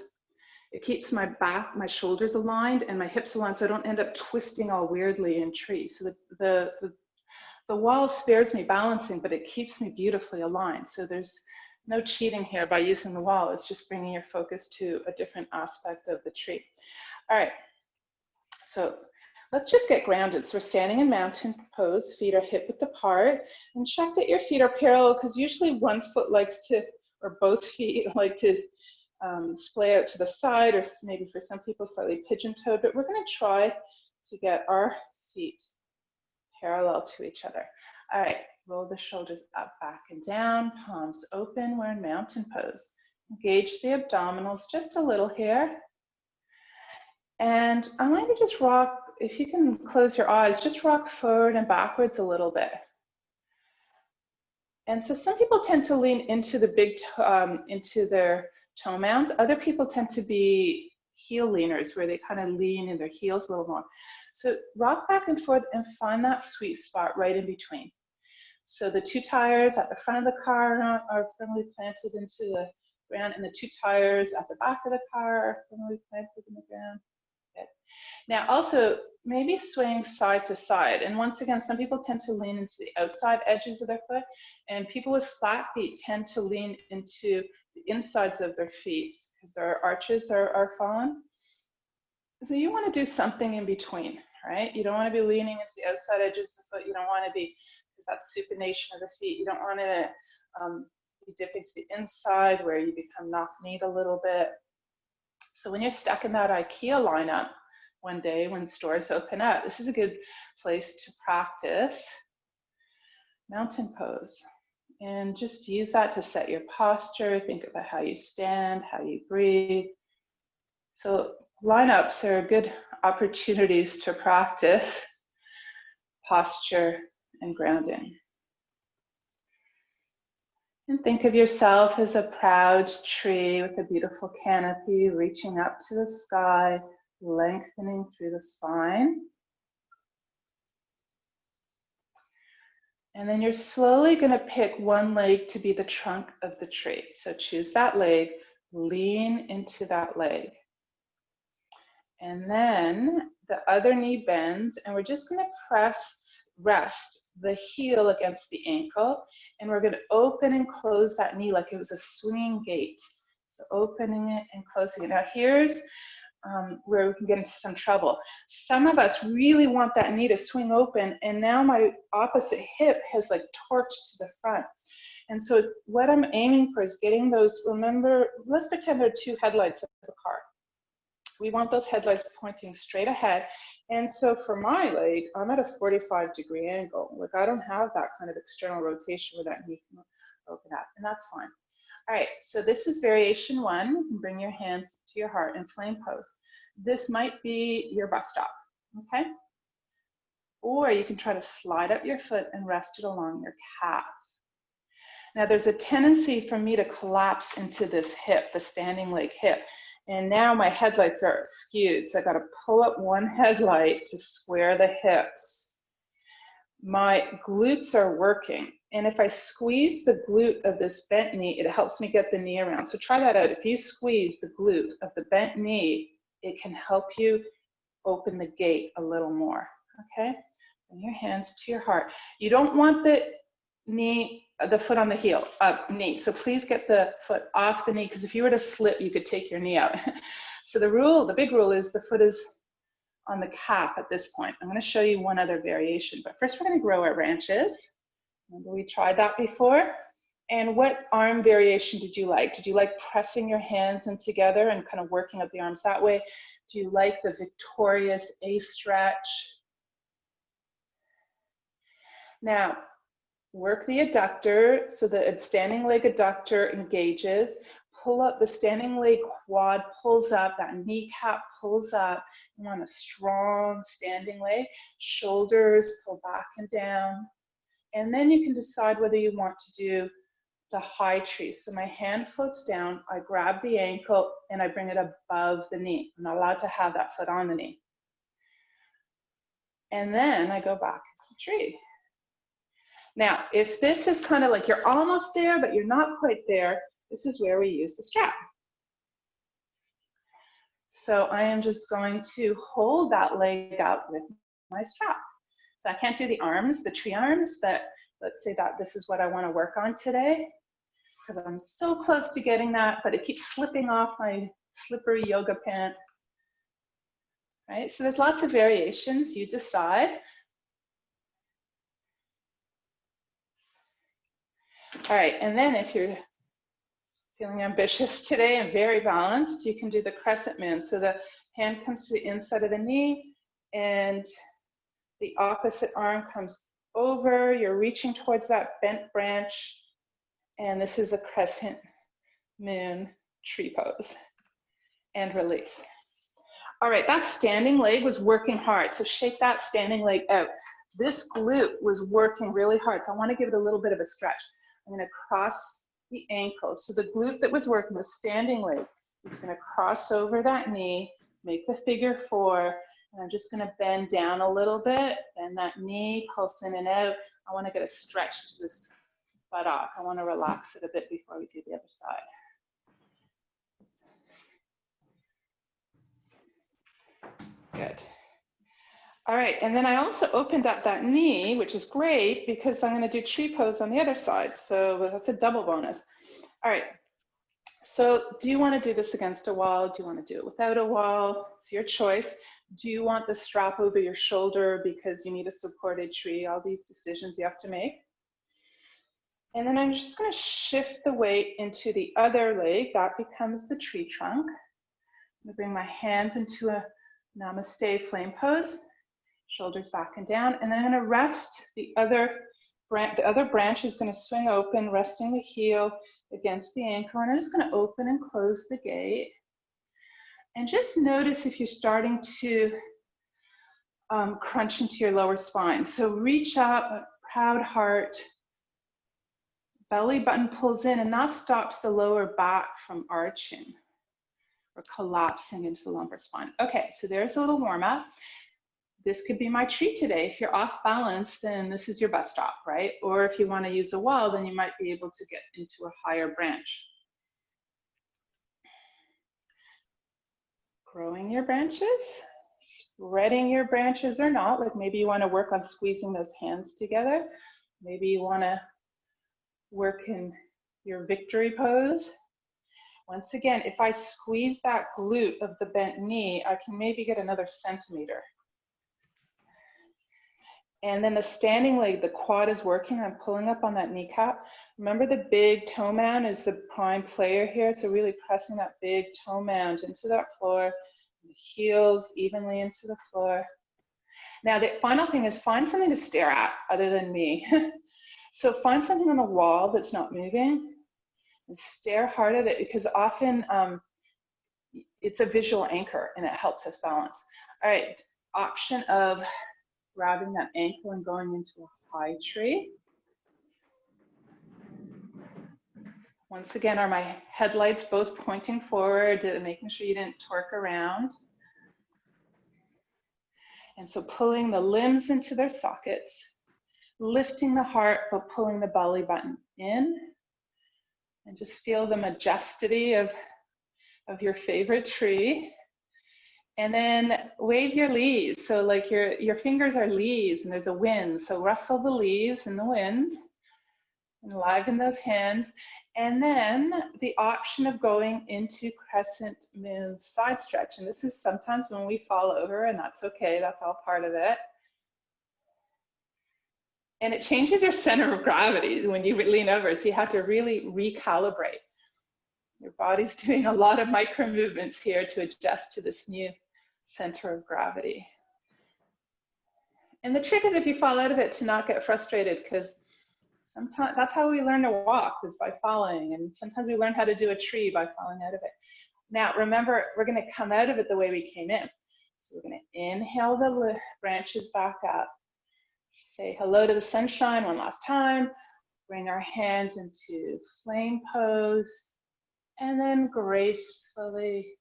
it keeps my back, my shoulders aligned and my hips aligned so I don't end up twisting all weirdly in trees. So the wall spares me balancing, but it keeps me beautifully aligned. So there's no cheating here by using the wall. It's just bringing your focus to a different aspect of the tree. All right, so let's just get grounded. So we're standing in mountain pose, feet are hip width apart, and check that your feet are parallel because usually one foot likes to, or both feet like to splay out to the side, or maybe for some people slightly pigeon-toed, but we're going to try to get our feet parallel to each other. All right, roll the shoulders up, back, and down, palms open. We're in mountain pose. Engage the abdominals just a little here. And I want you to just rock, if you can close your eyes, just rock forward and backwards a little bit. And so some people tend to lean into the big, into their toe mounds. Other people tend to be heel leaners where they kind of lean in their heels a little more. So rock back and forth and find that sweet spot right in between. So the two tires at the front of the car are firmly planted into the ground, and the two tires at the back of the car are firmly planted in the ground. Good. Now also maybe swaying side to side. And once again, some people tend to lean into the outside edges of their foot, and people with flat feet tend to lean into the insides of their feet because their arches are fallen. So you want to do something in between, right? You don't want to be leaning into the outside edges of the foot. You don't want to be, because that's supination of the feet. You don't want to be dipping to the inside where you become knock-kneed a little bit. So when you're stuck in that IKEA lineup one day when stores open up, this is a good place to practice mountain pose. And just use that to set your posture. Think about how you stand, how you breathe. So lineups are good opportunities to practice posture and grounding. And think of yourself as a proud tree with a beautiful canopy reaching up to the sky, lengthening through the spine. And then you're slowly going to pick one leg to be the trunk of the tree. So choose that leg, lean into that leg. And then the other knee bends, and we're just going to rest the heel against the ankle, and we're going to open and close that knee like it was a swinging gate. So opening it and closing it. Now here's where we can get into some trouble. Some of us really want that knee to swing open, and now my opposite hip has like torqued to the front. And so what I'm aiming for is getting those, remember, let's pretend there are two headlights of the car. We want those headlights pointing straight ahead. And so for my leg, I'm at a 45-degree angle. Like I don't have that kind of external rotation where that knee can open up, and that's fine. All right, so this is variation one. You can bring your hands to your heart in flame pose. This might be your bus stop, okay? Or you can try to slide up your foot and rest it along your calf. Now there's a tendency for me to collapse into this hip, the standing leg hip. And now my headlights are skewed. So I got to pull up one headlight to square the hips. My glutes are working. And if I squeeze the glute of this bent knee, it helps me get the knee around. So try that out. If you squeeze the glute of the bent knee, it can help you open the gate a little more, okay? Bring your hands to your heart. You don't want the knee, the foot on the heel, knee. So please get the foot off the knee, because if you were to slip, you could take your knee out. So the big rule is the foot is on the calf at this point. I'm going to show you one other variation, but first we're going to grow our branches. Remember we tried that before? And what arm variation did you like? Did you like pressing your hands in together and kind of working up the arms that way? Do you like the victorious A stretch? Now, work the adductor, so the standing leg adductor engages. Pull up, the standing leg quad pulls up, that kneecap pulls up. You want a strong standing leg. Shoulders pull back and down. And then you can decide whether you want to do the high tree. So my hand floats down, I grab the ankle, and I bring it above the knee. I'm not allowed to have that foot on the knee. And then I go back to the tree. Now, if this is kind of like you're almost there, but you're not quite there, this is where we use the strap. So I am just going to hold that leg out with my strap. So I can't do the arms, the tree arms, but let's say that this is what I want to work on today, because I'm so close to getting that, but it keeps slipping off my slippery yoga pant. Right? So there's lots of variations, you decide. All right, and then if you're feeling ambitious today and very balanced, you can do the Crescent Moon. So the hand comes to the inside of the knee and the opposite arm comes over. You're reaching towards that bent branch. And this is a Crescent Moon tree pose. And release. All right, that standing leg was working hard. So shake that standing leg out. This glute was working really hard. So I want to give it a little bit of a stretch. I'm going to cross the ankle. So the glute that was working, the standing leg, is going to cross over that knee, make the figure four, and I'm just going to bend down a little bit, bend that knee, pulse in and out. I want to get a stretch to this buttock. I want to relax it a bit before we do the other side. Good. All right, and then I also opened up that knee, which is great because I'm going to do tree pose on the other side. So that's a double bonus. All right, so do you want to do this against a wall? Do you want to do it without a wall? It's your choice. Do you want the strap over your shoulder because you need a supported tree? All these decisions you have to make. And then I'm just going to shift the weight into the other leg. That becomes the tree trunk. I'm going to bring my hands into a Namaste flame pose. Shoulders back and down, and then I'm going to rest the other branch is going to swing open, resting the heel against the ankle, and I'm just going to open and close the gate. And just notice if you're starting to crunch into your lower spine. So reach up, proud heart, belly button pulls in, and that stops the lower back from arching or collapsing into the lumbar spine. Okay, so there's a little warm up. This could be my tree today. If you're off balance, then this is your bus stop, right? Or if you want to use a wall, then you might be able to get into a higher branch. Growing your branches, spreading your branches or not, like maybe you want to work on squeezing those hands together. Maybe you want to work in your victory pose. Once again, if I squeeze that glute of the bent knee, I can maybe get another centimeter. And then the standing leg, the quad is working. I'm pulling up on that kneecap. Remember the big toe mound is the prime player here. So really pressing that big toe mound into that floor, the heels evenly into the floor. Now the final thing is find something to stare at other than me. So find something on the wall that's not moving and stare hard at it, because often it's a visual anchor and it helps us balance. All right, option of grabbing that ankle and going into a high tree. Once again, are my headlights both pointing forward, making sure you didn't torque around? And so pulling the limbs into their sockets, lifting the heart, but pulling the belly button in. And just feel the majesty of your favorite tree. And then wave your leaves. So like your fingers are leaves and there's a wind. So rustle the leaves in the wind. Enliven those hands. And then the option of going into Crescent Moon side stretch. And this is sometimes when we fall over, and that's okay, that's all part of it. And it changes your center of gravity when you lean over, so you have to really recalibrate. Your body's doing a lot of micro movements here to adjust to this new center of gravity. And the trick is, if you fall out of it, to not get frustrated, because sometimes that's how we learn to walk, is by falling. And sometimes we learn how to do a tree by falling out of it. Now, remember, we're going to come out of it the way we came in. So we're going to inhale the branches back up. Say hello to the sunshine one last time. Bring our hands into flame pose. And then gracefully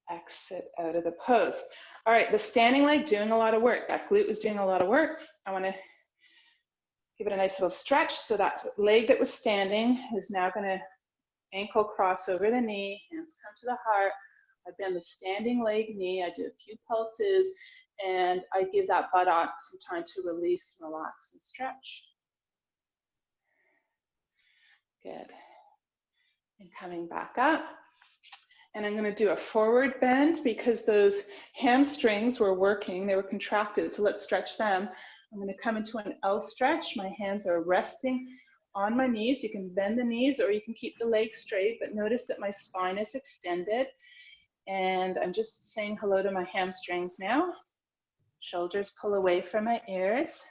exit out of the pose. All right, the standing leg doing a lot of work. That glute was doing a lot of work. I want to give it a nice little stretch. So that leg that was standing is now going to ankle cross over the knee, hands come to the heart. I bend the standing leg knee. I do a few pulses, and I give that buttock some time to release, relax, and stretch. Good. And coming back up. And I'm going to do a forward bend because those hamstrings were working. They were contracted, so let's stretch them. I'm going to come into an L stretch. My hands are resting on my knees. You can bend the knees or you can keep the legs straight, but notice that my spine is extended. And I'm just saying hello to my hamstrings now. Shoulders pull away from my ears.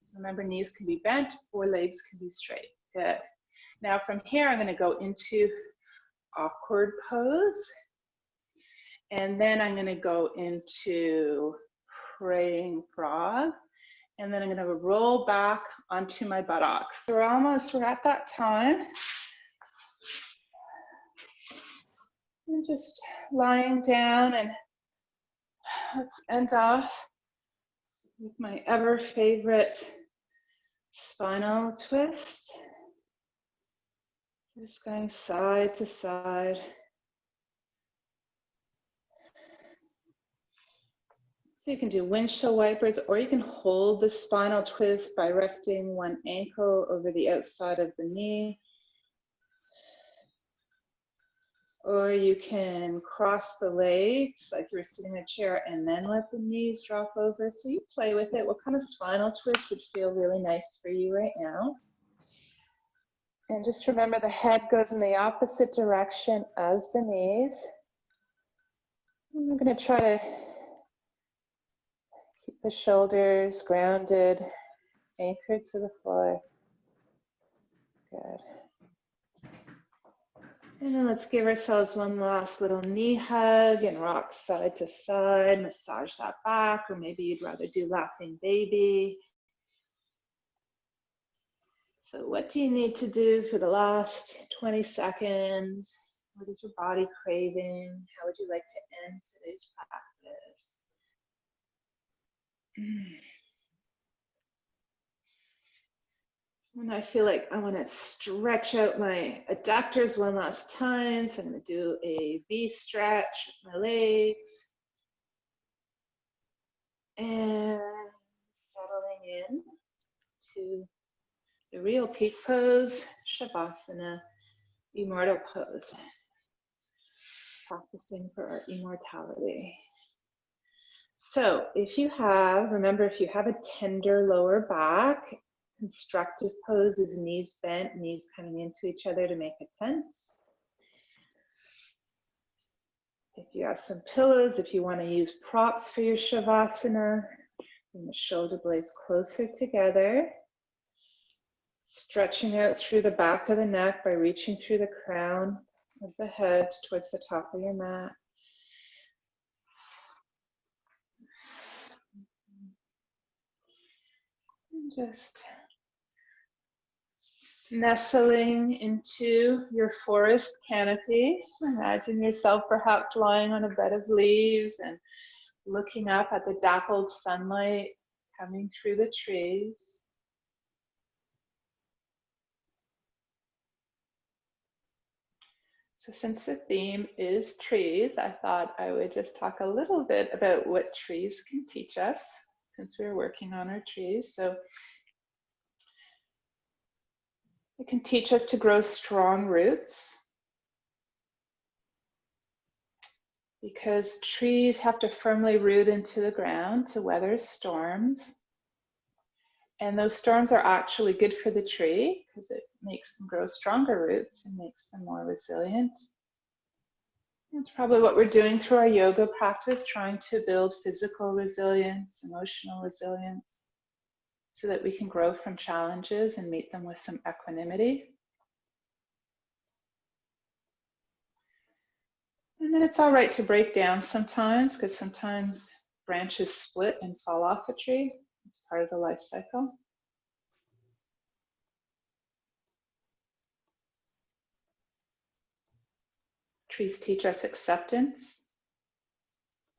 So remember, knees can be bent or legs can be straight. Good. Now from here, I'm going to go into awkward pose. And then I'm going to go into praying frog. And then I'm going to roll back onto my buttocks. So we're at that time. And just lying down, and let's end off with my ever favorite spinal twist. Just going side to side. So you can do windshield wipers, or you can hold the spinal twist by resting one ankle over the outside of the knee. Or you can cross the legs like you were sitting in a chair and then let the knees drop over. So you play with it. What kind of spinal twist would feel really nice for you right now? And just remember, the head goes in the opposite direction as the knees. And I'm going to try to keep the shoulders grounded, anchored to the floor. Good. And then let's give ourselves one last little knee hug and rock side to side, massage that back, or maybe you'd rather do laughing baby. So what do you need to do for the last 20 seconds? What is your body craving? How would you like to end today's practice? And I feel like I want to stretch out my adductors one last time. So I'm going to do a V stretch with my legs. And settling in to the real peak pose, Shavasana, immortal pose. Practicing for our immortality. So remember, if you have a tender lower back, constructive pose is knees bent, knees coming into each other to make a tent. If you have some pillows, if you want to use props for your Shavasana, bring the shoulder blades closer together. Stretching out through the back of the neck by reaching through the crown of the head towards the top of your mat. And just Nestling into your forest canopy. Imagine yourself perhaps lying on a bed of leaves and looking up at the dappled sunlight coming through the trees. So since the theme is trees, I thought I would just talk a little bit about what trees can teach us since we're working on our trees. So it can teach us to grow strong roots, because trees have to firmly root into the ground to weather storms. And those storms are actually good for the tree because it makes them grow stronger roots and makes them more resilient. That's probably what we're doing through our yoga practice, trying to build physical resilience, emotional resilience, so that we can grow from challenges and meet them with some equanimity. And then it's all right to break down sometimes, because sometimes branches split and fall off a tree. It's part of the life cycle. Trees teach us acceptance.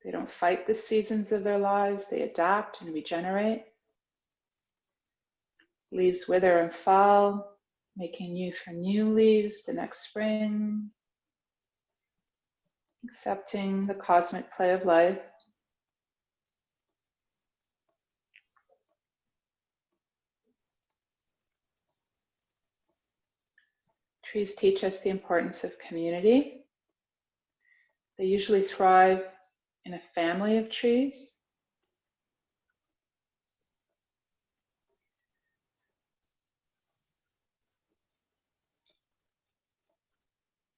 They don't fight the seasons of their lives. They adapt and regenerate. Leaves wither and fall, making new for new leaves the next spring. Accepting the cosmic play of life. Trees teach us the importance of community. They usually thrive in a family of trees.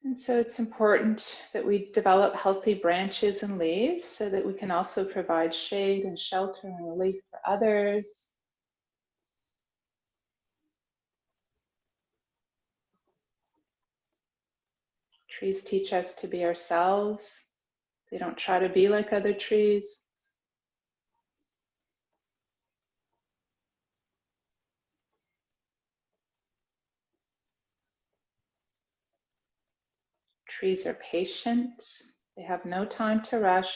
And so it's important that we develop healthy branches and leaves so that we can also provide shade and shelter and relief for others. Trees teach us to be ourselves. They don't try to be like other trees. Trees are patient. They have no time to rush.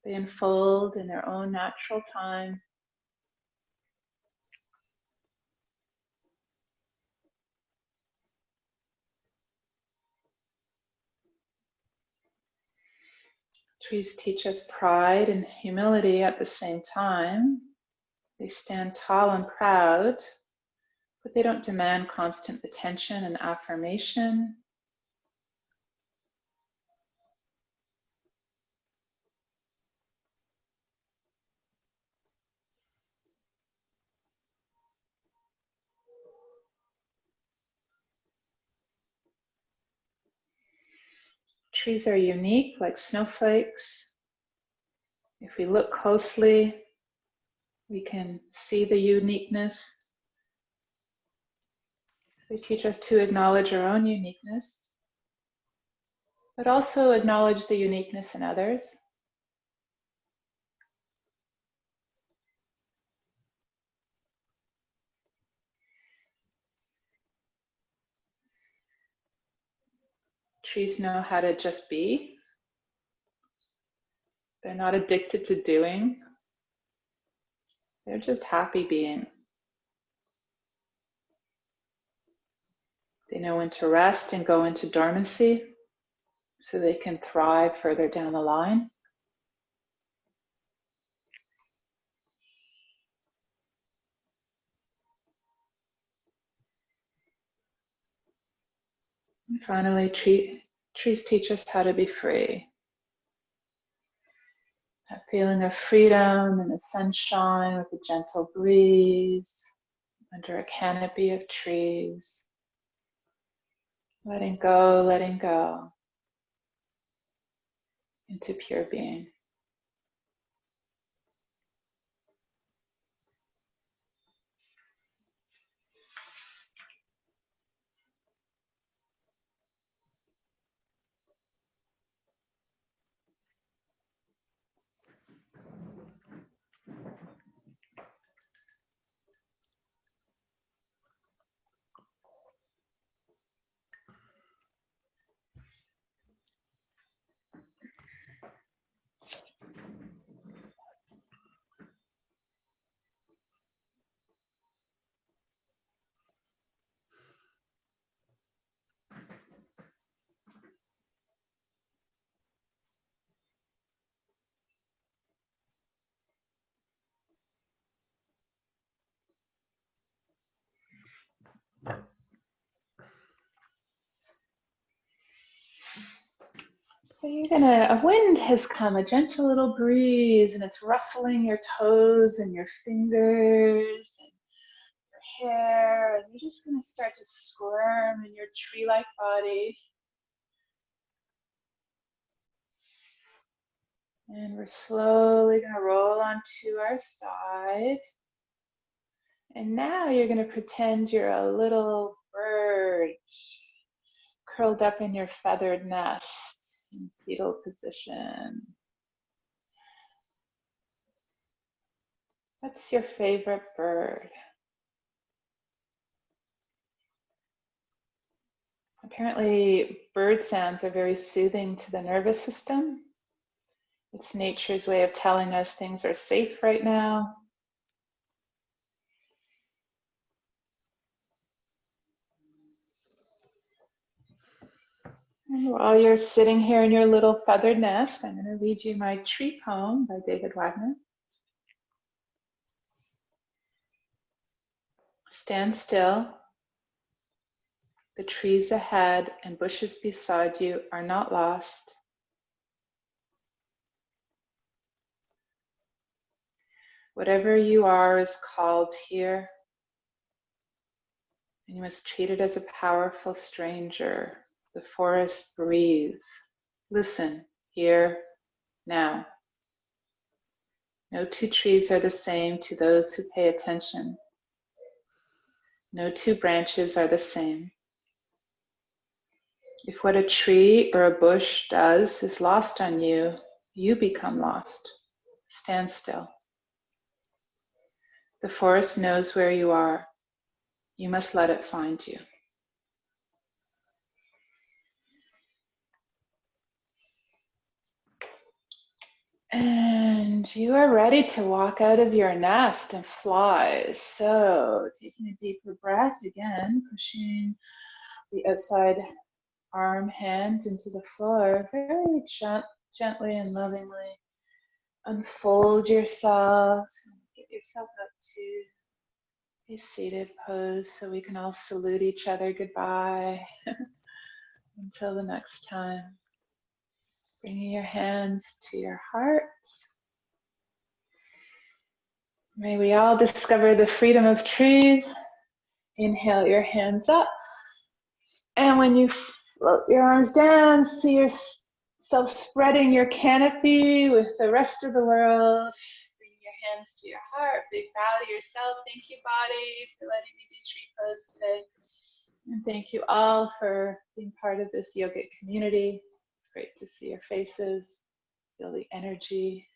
They unfold in their own natural time. Trees teach us pride and humility at the same time. They stand tall and proud, but they don't demand constant attention and affirmation. Trees are unique, like snowflakes. If we look closely, we can see the uniqueness. They teach us to acknowledge our own uniqueness, but also acknowledge the uniqueness in others. Trees know how to just be. They're not addicted to doing. They're just happy being. They know when to rest and go into dormancy so they can thrive further down the line. And finally, trees teach us how to be free. That feeling of freedom in the sunshine with a gentle breeze under a canopy of trees. Letting go into pure being. So a wind has come, a gentle little breeze, and it's rustling your toes and your fingers and your hair, and you're just gonna start to squirm in your tree-like body. And we're slowly gonna roll onto our side. And now you're gonna pretend you're a little bird curled up in your feathered nest in fetal position. What's your favorite bird? Apparently, bird sounds are very soothing to the nervous system. It's nature's way of telling us things are safe right now. And while you're sitting here in your little feathered nest, I'm going to read you my tree poem by David Wagner. Stand still. The trees ahead and bushes beside you are not lost. Whatever you are is called here, and you must treat it as a powerful stranger. The forest breathes. Listen, here, now. No two trees are the same to those who pay attention. No two branches are the same. If what a tree or a bush does is lost on you, you become lost. Stand still. The forest knows where you are. You must let it find you. And you are ready to walk out of your nest and fly. So taking a deeper breath again, pushing the outside arm, hands into the floor, very gently and lovingly. Unfold yourself and get yourself up to a seated pose so we can all salute each other goodbye. Until the next time. Bringing your hands to your heart. May we all discover the freedom of trees. Inhale your hands up. And when you float your arms down, see yourself spreading your canopy with the rest of the world. Bring your hands to your heart. Big bow to yourself. Thank you, body, for letting me do tree pose today. And thank you all for being part of this yogic community. It's great to see your faces, feel the energy.